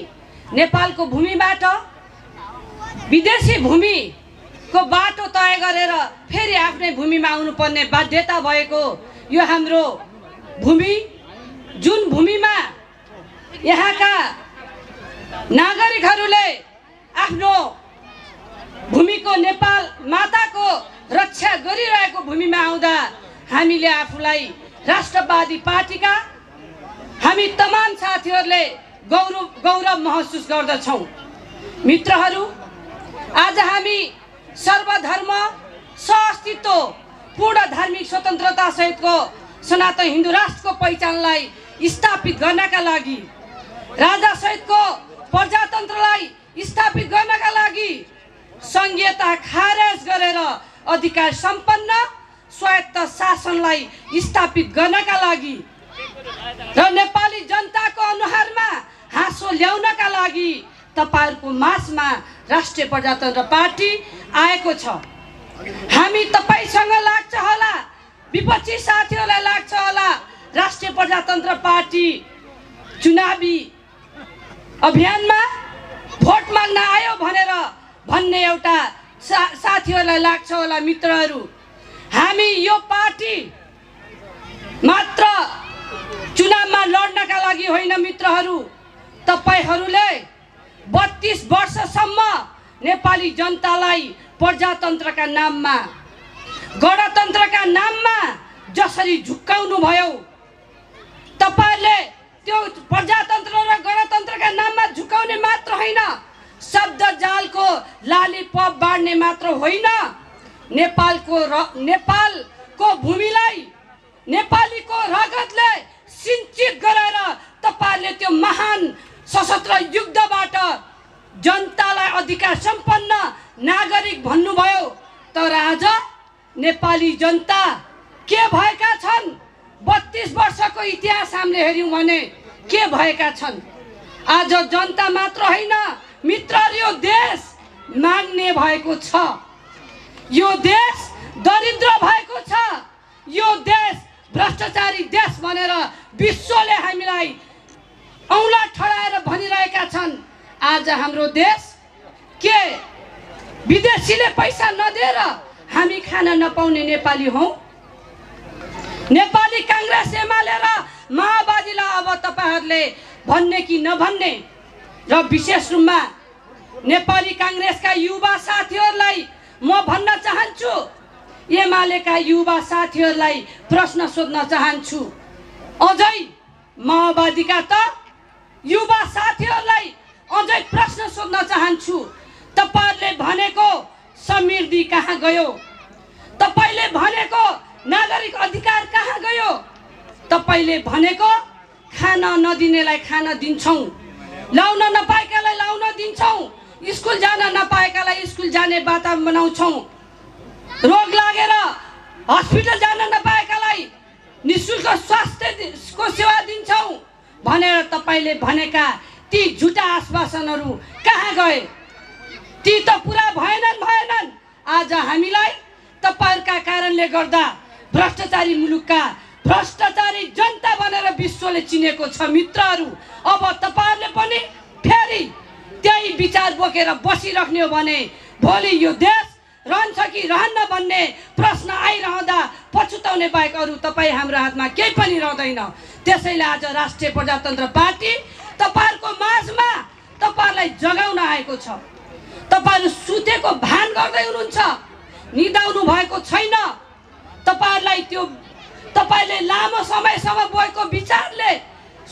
नेपालको भूमिबाट विदेशी भूमिको बाटो तय गरेर फेरि आफ्नै भूमिमा आउनुपर्ने बाध्यता भएको यो हाम्रो भूमि, जुन भूमिमा यहाँका नागरिकहरूले आफ्नो भूमिको नेपाल माताको रक्षा गरिरहेको भूमिमा आउँदा हामीले आफूलाई राष्ट्रवादी पार्टीका हामी तमाम साथीहरूले गौरव महसुस गर्दछौँ। मित्रहरू, आज हामी सर्वधर्म सहअस्तित्व पूर्ण धार्मिक स्वतन्त्रता सहितको सनातन हिन्दू राष्ट्रको पहिचानलाई स्थापित गर्नका लागि, राजा सहितको प्रजातन्त्रलाई स्थापित गर्नका लागि, संघीयता खारेज गरेर अधिकार सम्पन्न स्वायत्त शासनलाई स्थापित गर्नका लागि र नेपाली जनताको अनुहारमा हाँसो ल्याउनका लागि तपाईहरुको माझमा राष्ट्रिय प्रजातन्त्र पार्टी आएको छ। हामी तपाईसँग लाग्छ होला, विपक्षी साथीहरूलाई लाग्छ होला, राष्ट्रिय प्रजातन्त्र पार्टी चुनावी अभियानमा भोट माग्न आयो भनेर भन्ने एउटा साथीहरूलाई लाग्छ होला। मित्रहरू, हामी यो पार्टी मात्र चुनावमा लड्नका लागि होइन। मित्रहरू, तपाईहरूले 32 वर्षसम्म नेपाली जनतालाई प्रजातन्त्रका नाममा, गणतन्त्रका नाममा जसरी झुक्काउनु भयो, तपाईहरूले त्यो प्रजातन्त्र र गणतन्त्रका नाममा झुकाउने मात्र होइन, शब्द जालको लालीपप बाँड्ने मात्र होइन, नेपालको भूमिलाई नेपालीको रगतले सिंचित गरेर तपाईहरूले त्यो महान सशस्त्र युद्धबाट जनतालाई अधिकार सम्पन्न नागरिक भन्नुभयो। तर आज नेपाली जनता के भएका छन्? 32 वर्षको इतिहास हामीले हेर्यौं भने के भएका छन्? आज जनता मात्र होइन मित्रहरू, यो देश माग्ने भएको छ, यो देश दरिद्र भएको छ, यो देश भ्रष्टाचारी देश भनेर विश्वले हामीलाई औँला ठडाएर भनिरहेका छन्। आज हाम्रो देश के विदेशीले पैसा नदिएर हामी खान नपाउने नेपाली हौं? नेपाली कांग्रेस, एमाले र माओवादीलाई अब तपाईहरुले भन्ने कि नभन्ने र विशेष रूपमा नेपाली कांग्रेसका युवा साथीहरूलाई म भन्न चाहन्छु, एमालेका युवा साथीहरूलाई प्रश्न सोध्न चाहन्छु, अझै माओवादीका त युवा साथीहरूलाई अझै प्रश्न सोध्न चाहन्छु, तपाईहरुले भनेको समृद्धि कहाँ गयो? तपाईले भनेको नागरिक अधिकार कहाँ गयो? तपाईले भनेको खान नदिनेलाई खान दिन्छौं, लाउन नपाएकालाई लाउन दिन्छौं, स्कुल जान नपाएकालाई स्कुल जाने वातावरण बनाउँछौं, रोग लागेर हस्पिटल जान नपाएकालाई निशुल्क स्वास्थ्यको सेवा दिन्छौं भनेर तपाईले भनेका ती झुटा आश्वासनहरू कहाँ गए? ती त पुरा भएनन्। आज हामीलाई तपाईहरुका कारणले गर्दा भ्रष्टाचारी मुलुकका भ्रष्टाचारी जनता भनेर विश्वले चिनेको छ। मित्रहरू, अब तपाईहरुले पनि फेरि त्यही विचार बोकेर बसिराख्ने हो भने भोलि यो देश रहन्छ कि रहन्न भन्ने प्रश्न आइरहँदा पछुताउने बाहेक अरू तपाई हाम्रो हातमा केही पनि रहँदैन। त्यसैले आज राष्ट्रिय प्रजातन्त्र पार्टी तपाईहरुको माझमा तपाईहरुलाई जगाउन आएको छ। तपाईहरु सुतेको भान गर्दै हुनुहुन्छ, निदाउनु भएको छैन। तपाईहरुलाई त्यो तपाईले लामो समयसम्म बोकेको विचारले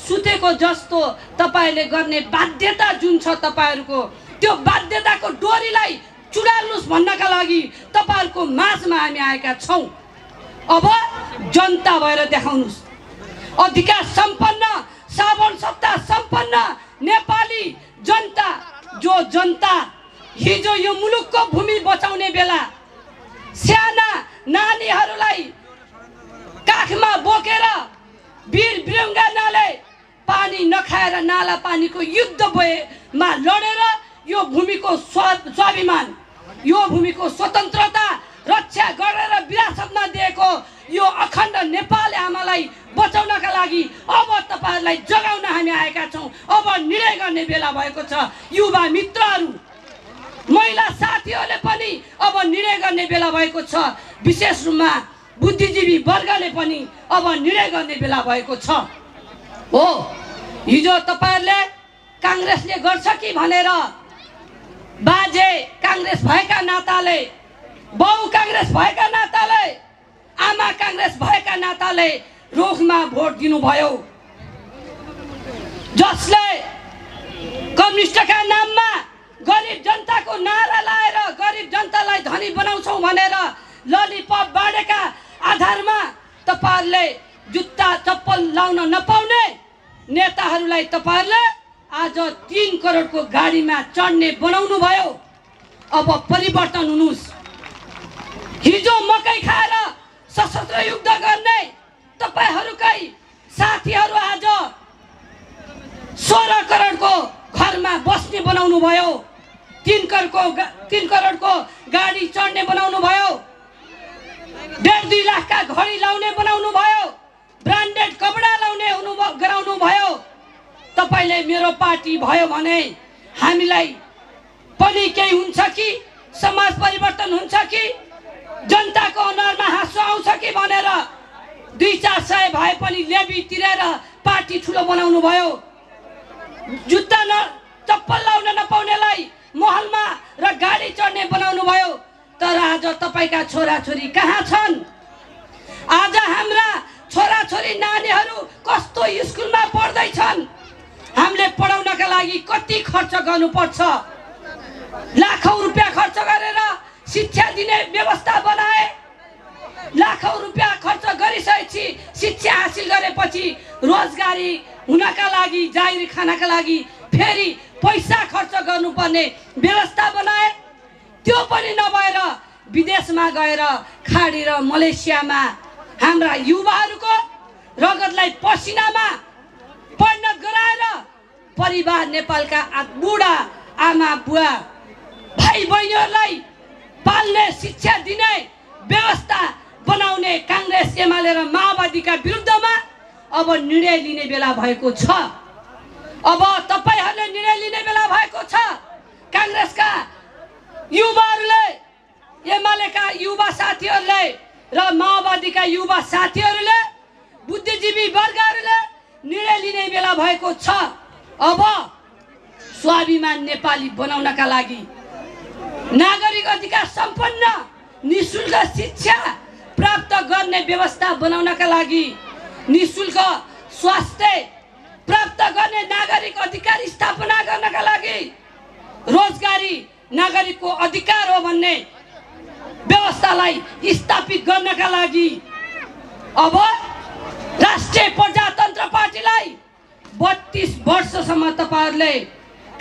सुतेको जस्तो तपाईले गर्ने बाध्यता जुन छ तपाईहरुको, त्यो बाध्यताको डोरीलाई चुडाल्नुस् भन्नका लागि तपाईहरुको माझमा हामी आएका छौं। अब जनता भएर देखाउनुस्, अधिकार सम्पन्न, साबन सत्ता सम्पन्न नेपाली जनता, जो जनता हिजो यो मुलुकको भूमि बचाउने बेला साना नानीहरूलाई काखमा बोकेर वीर बिरङ्गानाले पानी नखाएर नाला पानीको युद्ध भएमा लडेर यो भूमिको स्वाभिमान, यो भूमिको स्वतन्त्रता रक्षा गरेर विरासतमा दिएको यो अखण्ड नेपाल आमालाई बचाउनका लागि अब तपाईहरुलाई जगाउन हामी आएका छौं। अब निर्णय गर्ने बेला भएको छ। युवा मित्रहरू, महिला साथीहरूले पनि अब निर्णय गर्ने बेला भएको छ। विशेष रूपमा बुद्धिजीवी वर्गले पनि अब निर्णय गर्ने बेला भएको छ। हो, हिजो तपाईहरुले कांग्रेसले गर्छ कि भनेर, बाजे कांग्रेस भएका नाताले, बाउ कांग्रेस भएका नाताले, आमा कांग्रेस भएका नाताले रोखमा भोट दिनुभयो। जसले कम्युनिस्टका नाममा गरिब जनताको नारा लाएर गरिब जनतालाई धनी बनाउँछौ भनेर ललिपप बाँडेका आधारमा तपाईहरुले जुत्ता चप्पल लाउन नपाउने नेताहरूलाई तपाईहरुले आज 3 करोडको गाडीमा चढ्ने बनाउनु भयो। अब परिवर्तन हुनुस्। हिजो मकै खाएर सशस्त्र युद्ध गर्ने तपाईहरुकै साथीहरु आज 16 करोडको घरमा बस्ने बनाउनु भयो। 3 करोडको गाडी चढ्ने बनाउनु भयो। 1.5-2 लाखका घडी लाउने बनाउनु भयो। ब्रान्डेड कपडा लाउने गराउनु भयो। तपाईले मेरो पार्टी भयो भने हामीलाई पनि केही हुन्छ कि, समाज परिवर्तन हुन्छ कि, जनताको अनुहारमा हाँसो आउँछ कि भनेर 2-4 सय भए पनि लेबी तिरेर पार्टी ठुलो बनाउनु भयो। जुत्ता चप्पल लाउन नपाउनेलाई महलमा र गाडी चढ्ने बनाउनु भयो। तर आज तपाईका छोराछोरी कहाँ छन्? आज हाम्रा छोराछोरी नानीहरू कस्तो स्कुलमा पढ्दैछन्? हामीले पढाउनका लागि कति खर्च गर्नुपर्छ? लाखौं रुपैयाँ खर्च गरेर शिक्षा दिने व्यवस्था बनाए। लाखौं रुपैयाँ खर्च गरिसकेपछि शिक्षा हासिल गरेपछि रोजगारी हुनका लागि, जागिर खानका लागि फेरि पैसा खर्च गर्नुपर्ने व्यवस्था बनाए। त्यो पनि नभएर विदेशमा गएर खाडी र मलेसियामा हाम्रा युवाहरूको रगतलाई पसिनामा परिणत गराएर परिवार नेपालका बुढा आमा बुवा भाइ बहिनीहरूलाई पाल्ने, शिक्षा दिने व्यवस्था बनाउने कांग्रेस, एमाले र माओवादीका विरुद्धमा अब निर्णय लिने बेला भएको छ। अब तपाईहरुले निर्णय लिने बेला भएको छ। कांग्रेसका युवाहरूले, एमालेका युवा साथीहरूले र माओवादीका युवा साथीहरूले, बुद्धिजीवी वर्गहरूले निर्णय लिने बेला भएको छ। अब स्वाभिमान नेपाली बनाउनका लागि, नागरिक अधिकार सम्पन्न निशुल्क शिक्षा प्राप्त गर्ने व्यवस्था बनाउनका लागि, निशुल्क स्वास्थ्य प्राप्त गर्ने नागरिक अधिकार स्थापना गर्नका लागि, रोजगारी नागरिकको अधिकार हो भन्ने व्यवस्थालाई स्थापित गर्नका लागि अब राष्ट्रिय प्रजातन्त्र पार्टीलाई 32 वर्षसम्म तपाईहरुले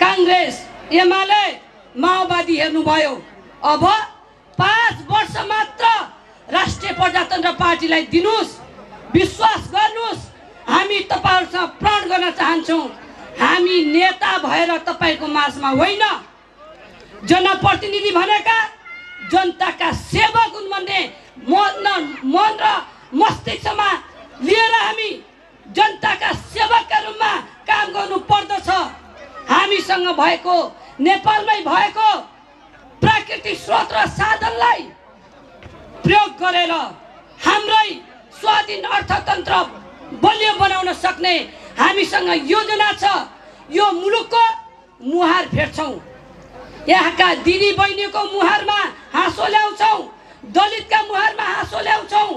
कांग्रेस, एमाले, माओवादी हेर्नुभयो। अब 5 वर्ष मात्र राष्ट्रिय प्रजातन्त्र पार्टीलाई दिनुस्। विश्वास गर्नुस्। हामी तपाईहरुसँग प्रण गर्न चाहन्छौं। हामी नेता भएर तपाईको माझमा होइन, जनप्रतिनिधि भनेका जनताका सेवक हुन् भन्ने मन र मस्तिष्कमा लिएर हामी जनताका सेवकका रूपमा काम गर्नु पर्दछ। हामीसँग भएको, नेपालमै भएको प्राकृतिक स्रोत र साधनलाई प्रयोग गरेर हाम्रै स्वाधीन अर्थतन्त्र बलियो बनाउन सक्ने हामीसँग योजना छ। यो मुलुकको मुहार फेर्छौं। यहाँका दिदी बहिनीको मुहारमा हाँसो ल्याउँछौं। दलितका मुहारमा हाँसो ल्याउँछौं।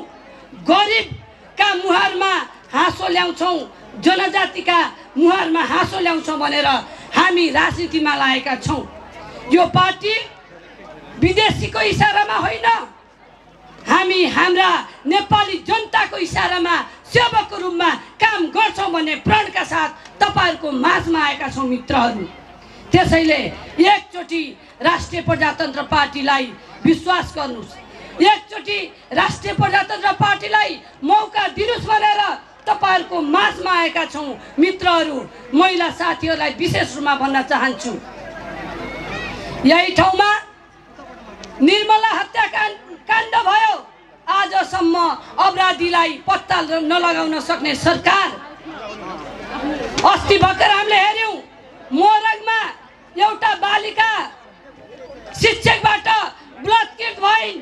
गरिबका मुहारमा हाँसो ल्याउँछौं। जनजातिका मुहारमा हाँसो ल्याउँछौं भनेर हामी राजनीतिमा लागेका छौं। यो पार्टी विदेशीको इशारामा होइन, हामी हाम्रा नेपाली जनताको इशारामा सेवकको रूपमा काम गर्छौं भन्ने प्रणका साथ तपाईहरुको माझमा आएका छौं मित्रहरू। त्यसैले एकचोटि राष्ट्रिय प्रजातन्त्र पार्टीलाई विश्वास गर्नुस्। एकचोटि राष्ट्रिय प्रजातन्त्र पार्टीलाई मौका दिनुस् भनेर तपाईहरुको माझमा आएका छौं मित्रहरू। महिला साथीहरूलाई विशेष रूपमा भन्न चाहन्छु, यही ठाउँमा निर्मला हत्याकाण्ड भयो। आजसम्म अपराधीलाई पत्ता नलगाउन सक्ने सरकार। अस्ति भर्खर हामीले हेर्यौं मोरङमा एउटा बालिका शिक्षकबाट बलात्कृत भइन्।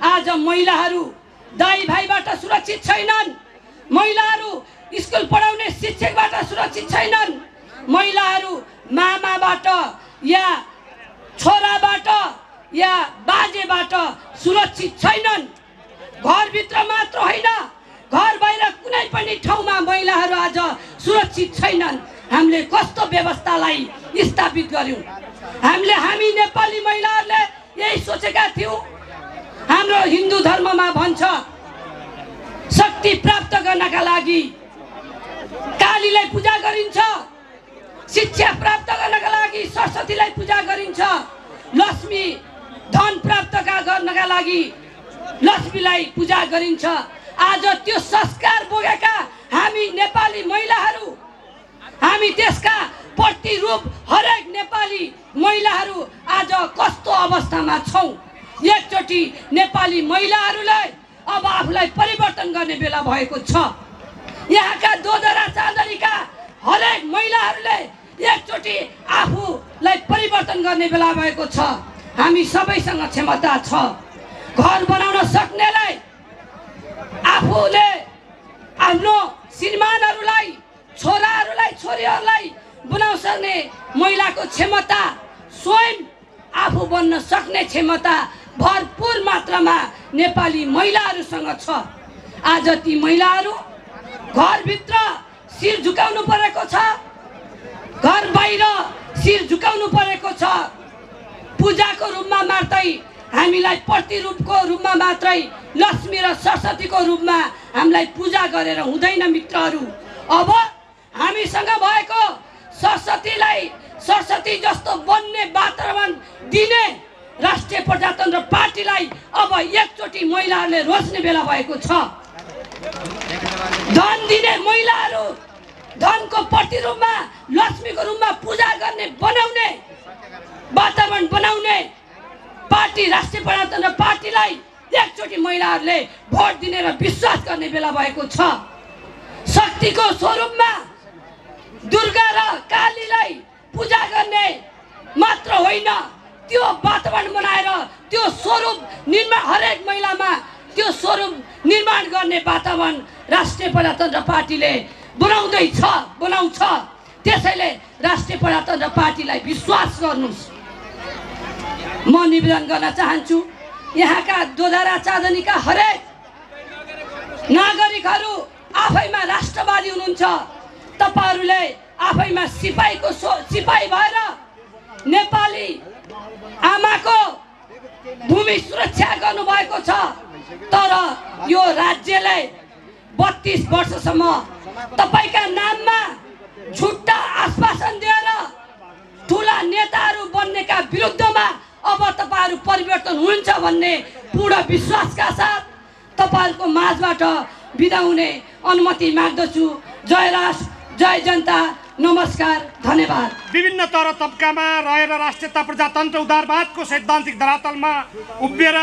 आज महिलाहरू दाइ भाइबाट सुरक्षित छैनन्। महिलाहरू स्कुल पढाउने शिक्षकबाट सुरक्षित छैनन्। महिलाहरू मामाबाट या छोराबाट या बाजेबाट सुरक्षित छैनन्। घरभित्र मात्र होइन, घर बाहिर कुनै पनि ठाउँमा महिलाहरू आज सुरक्षित छैनन्। हामीले कस्तो व्यवस्थालाई स्थापित गर्यौं? हामी नेपाली महिलाहरूले यही सोचेका थियौं। हाम्रो हिन्दू धर्ममा भन्छ शक्ति प्राप्त गर्नका लागि कालीलाई पूजा गरिन्छ, शिक्षा प्राप्त गर्नका लागि सरस्वतीलाई पूजा गरिन्छ, लक्ष्मी धन प्राप्त गर्नका लागि लक्ष्मीलाई पूजा गरिन्छ। आज त्यो संस्कार बोकेका हामी नेपाली महिलाहरू, हामी त्यसका प्रतिरूप हरेक नेपाली महिलाहरू आज कस्तो अवस्थामा छौं? एकचोटि नेपाली महिलाहरूले अब आफूलाई परिवर्तन गर्ने बेला भएको छ। यहाँका दोदरा चाँदनीका हरेक महिलाहरूले एकचोटि आफूलाई परिवर्तन गर्ने बेला भएको छ। हामी सबैसँग क्षमता छ। घर बनाउन सक्नेलाई, आफूले आफ्नो श्रीमानहरूलाई, छोराहरूलाई, छोरीहरूलाई बनाउन सक्ने महिलाको क्षमता, स्वयं आफू बन्न सक्ने क्षमता भरपूर मात्रामा नेपाली महिलाहरूसँग छ। आज ती महिलाहरू घरभित्र शिर झुकाउनु परेको छ, घर बाहिर शिर झुकाउनु परेको छ। पूजाको रूपमा मात्रै हामीलाई प्रतिरूपको रूपमा मात्रै लक्ष्मी र सरस्वतीको रूपमा हामीलाई पूजा गरेर हुँदैन मित्रहरू। अब हामीसँग भएको सरस्वती जस्तो बन्ने वातावरण दिने राष्ट्रिय प्रजातन्त्र पार्टीलाई अब एकचोटि महिलाहरूले रोज्ने बेला भएको छ। धन दिने महिलाहरू धनको प्रतिरूपमा लक्ष्मीको रूपमा पूजा गर्ने बनाउने वातावरण बनाउने पार्टी राष्ट्रिय प्रजातन्त्र पार्टीलाई एकचोटि महिलाहरूले भोट दिने र विश्वास गर्ने बेला भएको छ। शक्तिको स्वरूपमा दुर्गा र कालीलाई पूजा गर्ने मात्र होइन, त्यो वातावरण बनाएर त्यो स्वरूप निर्माण हरेक महिलामा त्यो स्वरूप निर्माण गर्ने वातावरण राष्ट्रिय प्रजातन्त्र पार्टीले बनाउँछ। त्यसैले राष्ट्रिय प्रजातन्त्र पार्टीलाई विश्वास गर्नुस्। म निवेदन गर्न चाहन्छु, यहाँका दोदरा चाँदनीका हरेक नागरिकहरू आफैमा राष्ट्रवादी हुनुहुन्छ। तपाईहरूले आफैमा सिपाही भएर नेपाली आमाको भूमि सुरक्षा गर्नुभएको छ। तर यो राज्यले 32 वर्षसम्म तपाईका नाममा झुट्टा आश्वासन दिएर ठुला नेताहरू बन्नेका विरुद्धमा अब तपाईहरू परिवर्तन हुन्छ भन्ने पूर्ण विश्वासका साथ तपाईहरूको माझबाट बिदा हुने अनुमति माग्दछु। जय राष्ट्र, जय जनता, नमस्कार, धन्यवाद। विभिन्न तर तबकामा रहेर राष्ट्रियता प्रजातन्त्र उदारवादको सैद्धान्तिक धरातलमा उभिएर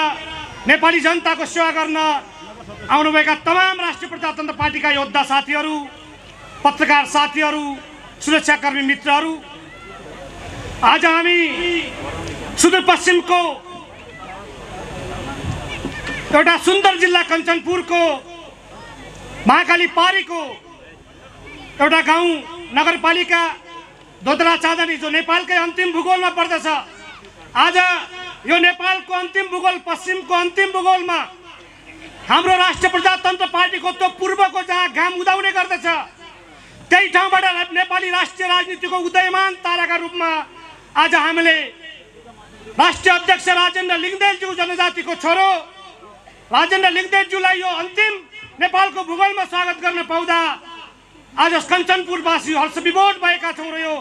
नेपाली जनताको सेवा गर्न आउनुभएका तमाम राष्ट्रिय प्रजातन्त्र पार्टीका योद्धा साथीहरू, पत्रकार साथीहरू, सुरक्षाकर्मी मित्रहरू, आज हामी सुदूरपश्चिमको एउटा सुन्दर जिल्ला कञ्चनपुरको महाकाली पारीको एउटा गाउँ नगरपालिका दोदरा चाँदनी जो नेपालकै अन्तिम भूगोलमा पर्दछ। आज यो नेपालको अन्तिम भूगोल, पश्चिमको अन्तिम भूगोलमा हाम्रो राष्ट्रिय प्रजातन्त्र पार्टीको त्यो पूर्वको जहाँ घाम उदाउने गर्दछ, त्यही ठाउँबाट नेपाली राष्ट्रिय राजनीतिको उदयमान ताराका रूपमा आज हामीले राष्ट्रिय अध्यक्ष राजेन्द्र लिङ्गदेनज्यू जनजातिको छोरो राजेन्द्र लिङ्गदेनज्यूलाई यो अन्तिम नेपालको भूगोलमा स्वागत गर्न पाउँदा आज कञ्चनपुरवासी हर्षविभोर भएका छौँ र यो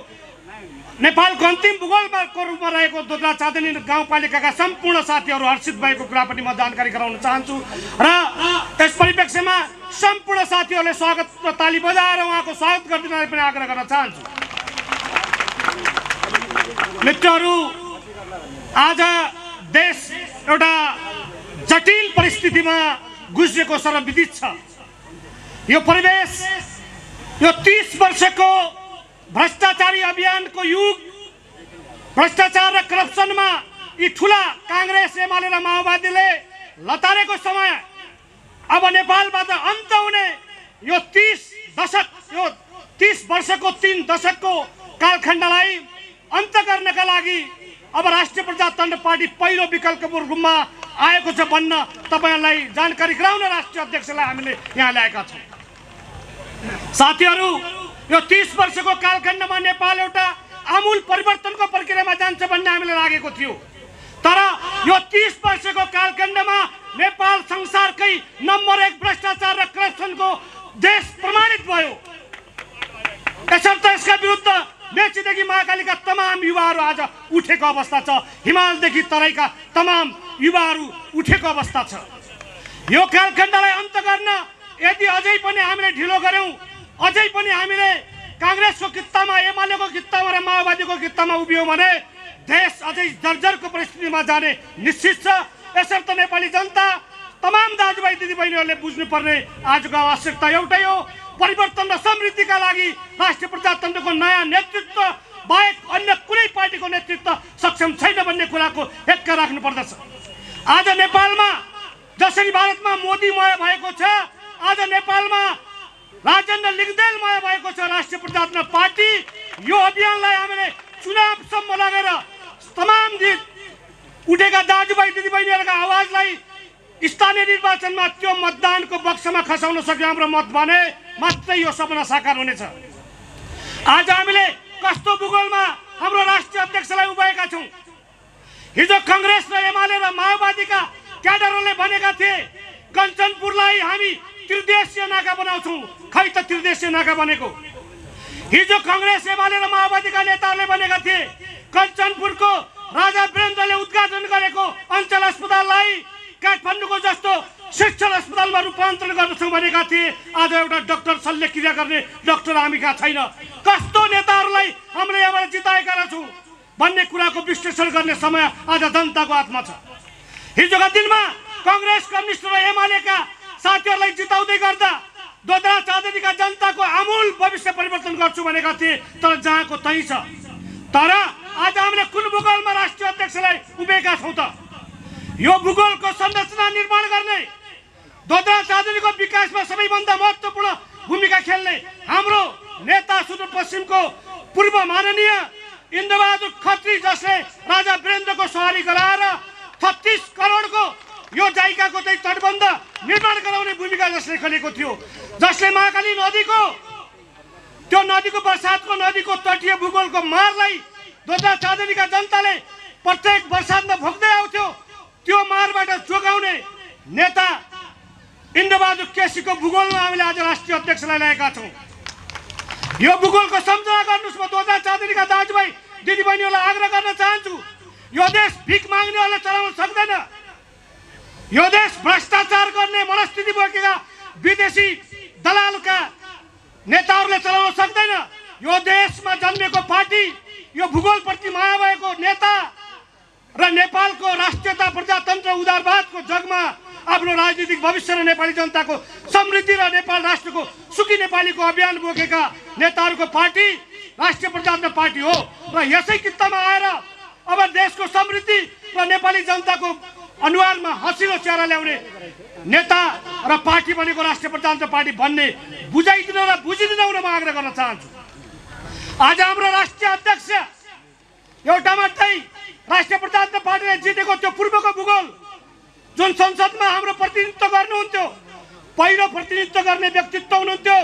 नेपालको अन्तिम भूगोलमा रूपमा रहेको दोदरा चाँदनी गाउँपालिकाका सम्पूर्ण साथीहरू हर्षित भएको कुरा पनि म जानकारी गराउन चाहन्छु र त्यस परिप्रेक्ष्यमा सम्पूर्ण साथीहरूले स्वागत र ताली बजाएर उहाँको स्वागत गरिदिन पनि आग्रह गर्न चाहन्छु। मित्रहरू, आज देश एउटा जटिल परिस्थितिमा गुज्रेको सर्वविदित छ। यो परिवेश, यो 30 वर्षको भ्रष्टाचारी अभियानको युग, भ्रष्टाचार र करप्सनमा यी ठुला कांग्रेस, एमाले र माओवादीले लतारेको समय, अब नेपालबाट अन्त हुने यो 30 वर्षको 3 दशकको कालखण्डलाई अन्त गर्नका लागि अब राष्ट्रिय प्रजातन्त्र पार्टी पहिलो विकल्पको रूपमा आएको छ भन्न तपाईहरुलाई जानकारी गराउन राष्ट्रिय अध्यक्षलाई हामीले यहाँ ल्याएका छौं। साथीहरु, यो 30 वर्षको कालखण्डमा नेपाल एउटा आमूल परिवर्तनको प्रक्रियामा जान्छ भन्ने हामीले लागेको थियो। तर यो 30 वर्षको कालखण्डमा नेपाल संसारकै नम्बर 1 भ्रष्टाचार र करप्सनको देश प्रमाणित भयो। यसर्थ यसका विरुद्ध मेचीदेखि महाकालीका तमाम युवाहरू आज उठेको अवस्था छ। हिमालदेखि तराईका तमाम युवाहरू उठेको अवस्था छ। यो कालखण्डलाई अन्त गर्न यदि अझै पनि हामीले ढिलो गर्यौं, अझै पनि हामीले कांग्रेसको कित्तामा, एमालेको कित्तामा र माओवादीको कित्तामा उभियौं भने देश अझै जर्जरको परिस्थितिमा जाने निश्चित छ। यसर्थ नेपाली जनता, तमाम दाजुभाइ दिदीबहिनीहरूले बुझ्नुपर्ने आजको आवश्यकता एउटै हो, परिवर्तन र समृद्धिका लागि राष्ट्रिय प्रजातन्त्रको नयाँ नेतृत्व बाहेक अन्य कुनै पार्टीको नेतृत्व सक्षम छैन भन्ने कुराको हेक्का राख्नु पर्दछ। आज नेपालमा जसरी भारतमा मोदीमय भएको छ, आज नेपालमा राजेन्द्र लिङ्गदेलमय भएको छ राष्ट्रिय प्रजातन्त्र पार्टी। यो अभियानलाई हामीले चुनावसम्म लगेर तमाम उठेका दाजुभाइ दिदीबहिनीहरूका आवाजलाई स्थानीय निर्वाचनमा त्यो मतदानको बक्समा खसाउन सक्यो हाम्रो मत भने मात्रै यो सपना साकार हुनेछ। आज हामीले कस्तो भूगोलमा हाम्रो राष्ट्रिय अध्यक्षलाई उभ्याएका छौं। हिजो कांग्रेस र एमाले र माओवादीका क्याडरहरूले भनेका थिए कञ्चनपुरलाई हामी त्रिदेशीय नाका बनाउँछौं। खै त त्रिदेशीय नाका बनेको? हिजो कांग्रेस, एमाले र माओवादीका नेताहरूले भनेका थिए कञ्चनपुरको राजा वीरेन्द्रले उद्घाटन गरेको अञ्चल अस्पताललाई काठमाडौँको जस्तो शिक्षण अस्पतालमा रूपान्तरण गर्छौं भनेका थिए। आज एउटा डाक्टर शल्यक्रिया गर्ने डाक्टर हामी कहाँ छैन। कस्तो नेताहरूलाई हामीले यहाँबाट जिताएका छौं भन्ने कुराको विश्लेषण गर्ने समय आज जनताको हातमा छ। हिजोका दिनमा कांग्रेस, कम्युनिस्ट र एमालेका साथीहरूलाई जिताउँदै गर्दा दोदरा चाँदनीका जनताको आमूल भविष्य परिवर्तन गर्छु भनेका थिए, तर जहाँको त्यही छ। तर आज हामीले कुन भूगोलमा राष्ट्रिय अध्यक्षलाई उभेका छौं त? यो भूगोलको संरचना निर्माण गर्ने, दोदरा चाँदनीको विकासमा सबैभन्दा महत्त्वपूर्ण भूमिका खेल्ने हाम्रो नेता सुदूरपश्चिमको पूर्व माननीय इन्द्रबहादुर खत्री, जसले राजा वीरेन्द्रको सवारी गराएर 36 करोडको यो जाइकाको चाहिँ तटबन्ध निर्माण गराउने भूमिका जसले खेलेको थियो, जसले महाकाली नदीको त्यो नदीको बर्सातको नदीको तटीय भूगोलको मारलाई दोदरा चाँदनीका जनताले प्रत्येक बर्सातमा भोग्दै आउँथ्यो, त्यो मारबाट जोगाउने नेता इन्द्रबहादुर केसीको भूगोलमा हामीले आज राष्ट्रिय अध्यक्षलाई ल्याएका छौं। यो भूगोलको सम्झना गर्नुस्। म दोदरा चाँदनीका दाजुभाइ दिदीबहिनीहरूलाई आग्रह गर्न चाहन्छु, यो देश भिख माग्नेहरूले चलाउन सक्दैन। यो देश भ्रष्टाचार गर्ने मनस्थिति बोकेका विदेशी दलालका नेताहरूले चलाउन सक्दैन। यो देशमा जन्मेको पार्टी, यो भूगोलप्रति माया भएको नेता र नेपालको राष्ट्रियता, प्रजातन्त्र, उदारवादको जगमा आफ्नो राजनीतिक भविष्य र नेपाली जनताको समृद्धि र नेपाल राष्ट्रको सुखी नेपालीको अभियान बोकेका नेताहरूको पार्टी राष्ट्रिय प्रजातन्त्र पार्टी हो। र यसै कित्तामा आएर अब देशको समृद्धि र नेपाली जनताको अनुहारमा हँसिलो चेहरा ल्याउने नेता र पार्टी बनेको राष्ट्रिय प्रजातन्त्र पार्टी भन्ने बुझाइदिन र बुझिदिन हुन म आग्रह गर्न चाहन्छु। आज हाम्रो राष्ट्रिय अध्यक्ष एउटा मात्रै राष्ट्रिय प्रजातन्त्र पार्टीले जितेको त्यो पूर्वको भूगोल जुन संसदमा हाम्रो प्रतिनिधित्व गर्नुहुन्थ्यो, पहिलो प्रतिनिधित्व गर्ने व्यक्तित्व हुनुहुन्थ्यो,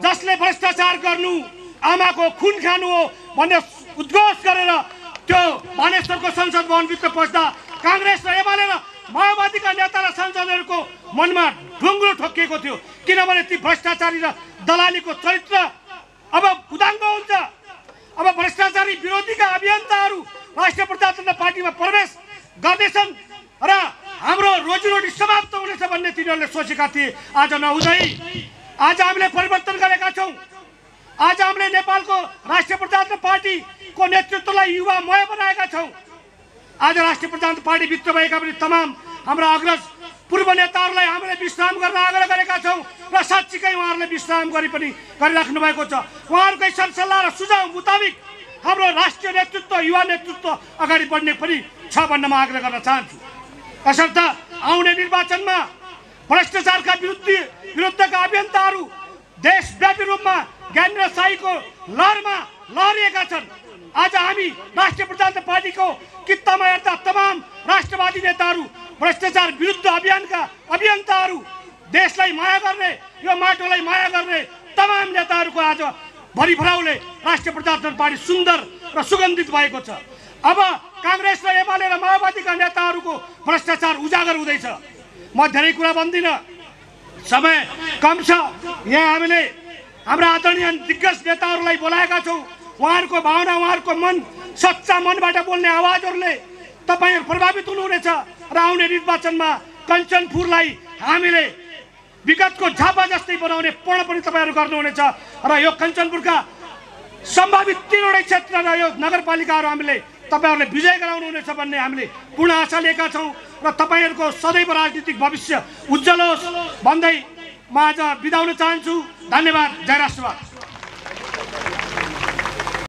जसले भ्रष्टाचार गर्नु आमाको खुन खानु हो भन्ने उद्घोष गरेर त्यो मानेश्वरको संसद भवनभित्र पस्दा कांग्रेस र एमाले र माओवादीका नेता र सांसदहरूको मनमा ढुङ्ग्रो ठोकिएको थियो, किनभने ती भ्रष्टाचारी र दलालीको चरित्र अब उदाङ्ग हुन्छ। अब भ्रष्टाचारी विरोधीका अभियन्ताहरू राष्ट्रिय प्रजातन्त्र पार्टीमा प्रवेश गर्दैछन् र हाम्रो रोजीरोटी समाप्त हुनेछ भन्ने तिनीहरूले सोचेका थिए। आज नहुँदै आज हामीले परिवर्तन गरेका छौं। आज हामीले नेपालको राष्ट्रिय प्रजातन्त्र पार्टीको नेतृत्वलाई युवामय बनाएका छौं। आज राष्ट्रिय प्रजातन्त्र पार्टीभित्र भएका पनि तमाम हाम्रा अग्रज पूर्व नेताहरूलाई हामीले विश्राम गर्न आग्रह गरेका छौँ र साँच्चीकै उहाँहरूले विश्राम गरिराख्नु भएको छ। उहाँहरूकै सरसल्लाह र सुझाव मुताबिक हाम्रो राष्ट्रिय नेतृत्व युवा नेतृत्व अगाडि बढ्ने पनि छ भन्न म आग्रह गर्न चाहन्छु। यसर्थ आउने निर्वाचनमा भ्रष्टाचारका विरुद्धका अभियन्ताहरू देशव्यापी रूपमा ज्ञानेन्द्र शाहीको लहरमा लहरिएका छन्। आज हामी राष्ट्रिय प्रजातन्त्र पार्टीको कित्तामा हेर्दा तमाम राष्ट्रवादी नेताहरू भ्रष्टाचार विरुद्ध अभियानका अभियन्ताहरू देशलाई माया गर्ने यो माटोलाई माया गर्ने तमाम नेताहरूको आज भरिभराउले राष्ट्रिय प्रजातन्त्र पार्टी सुन्दर र सुगन्धित भएको छ। अब काङ्ग्रेस र एमाले र माओवादीका नेताहरूको भ्रष्टाचार उजागर हुँदैछ। म धेरै कुरा भन्दिनँ, समय कम छ। यहाँ हामीले हाम्रा आदरणीय दिग्गज नेताहरूलाई बोलाएका छौँ। उहाँहरूको भावना उहाँहरूको मन सच्चा मनबाट बोल्ने आवाजहरूले तपाईँहरू प्रभावित हुनुहुनेछ र आउने निर्वाचनमा कञ्चनपुरलाई हामीले विगतको झापा जस्तै बनाउने पढ पनि तपाईँहरू गर्नुहुनेछ र यो कञ्चनपुरका सम्भावित 3वटै क्षेत्र र यो नगरपालिकाहरू हामीले तपाईँहरूले विजय गराउनुहुनेछ भन्ने हामीले पूर्ण आशा लिएका छौँ र तपाईँहरूको सदैव राजनीतिक भविष्य उज्जवल होस् भन्दै म आज बिदा हुन चाहन्छु। धन्यवाद। जय राष्ट्रवाद।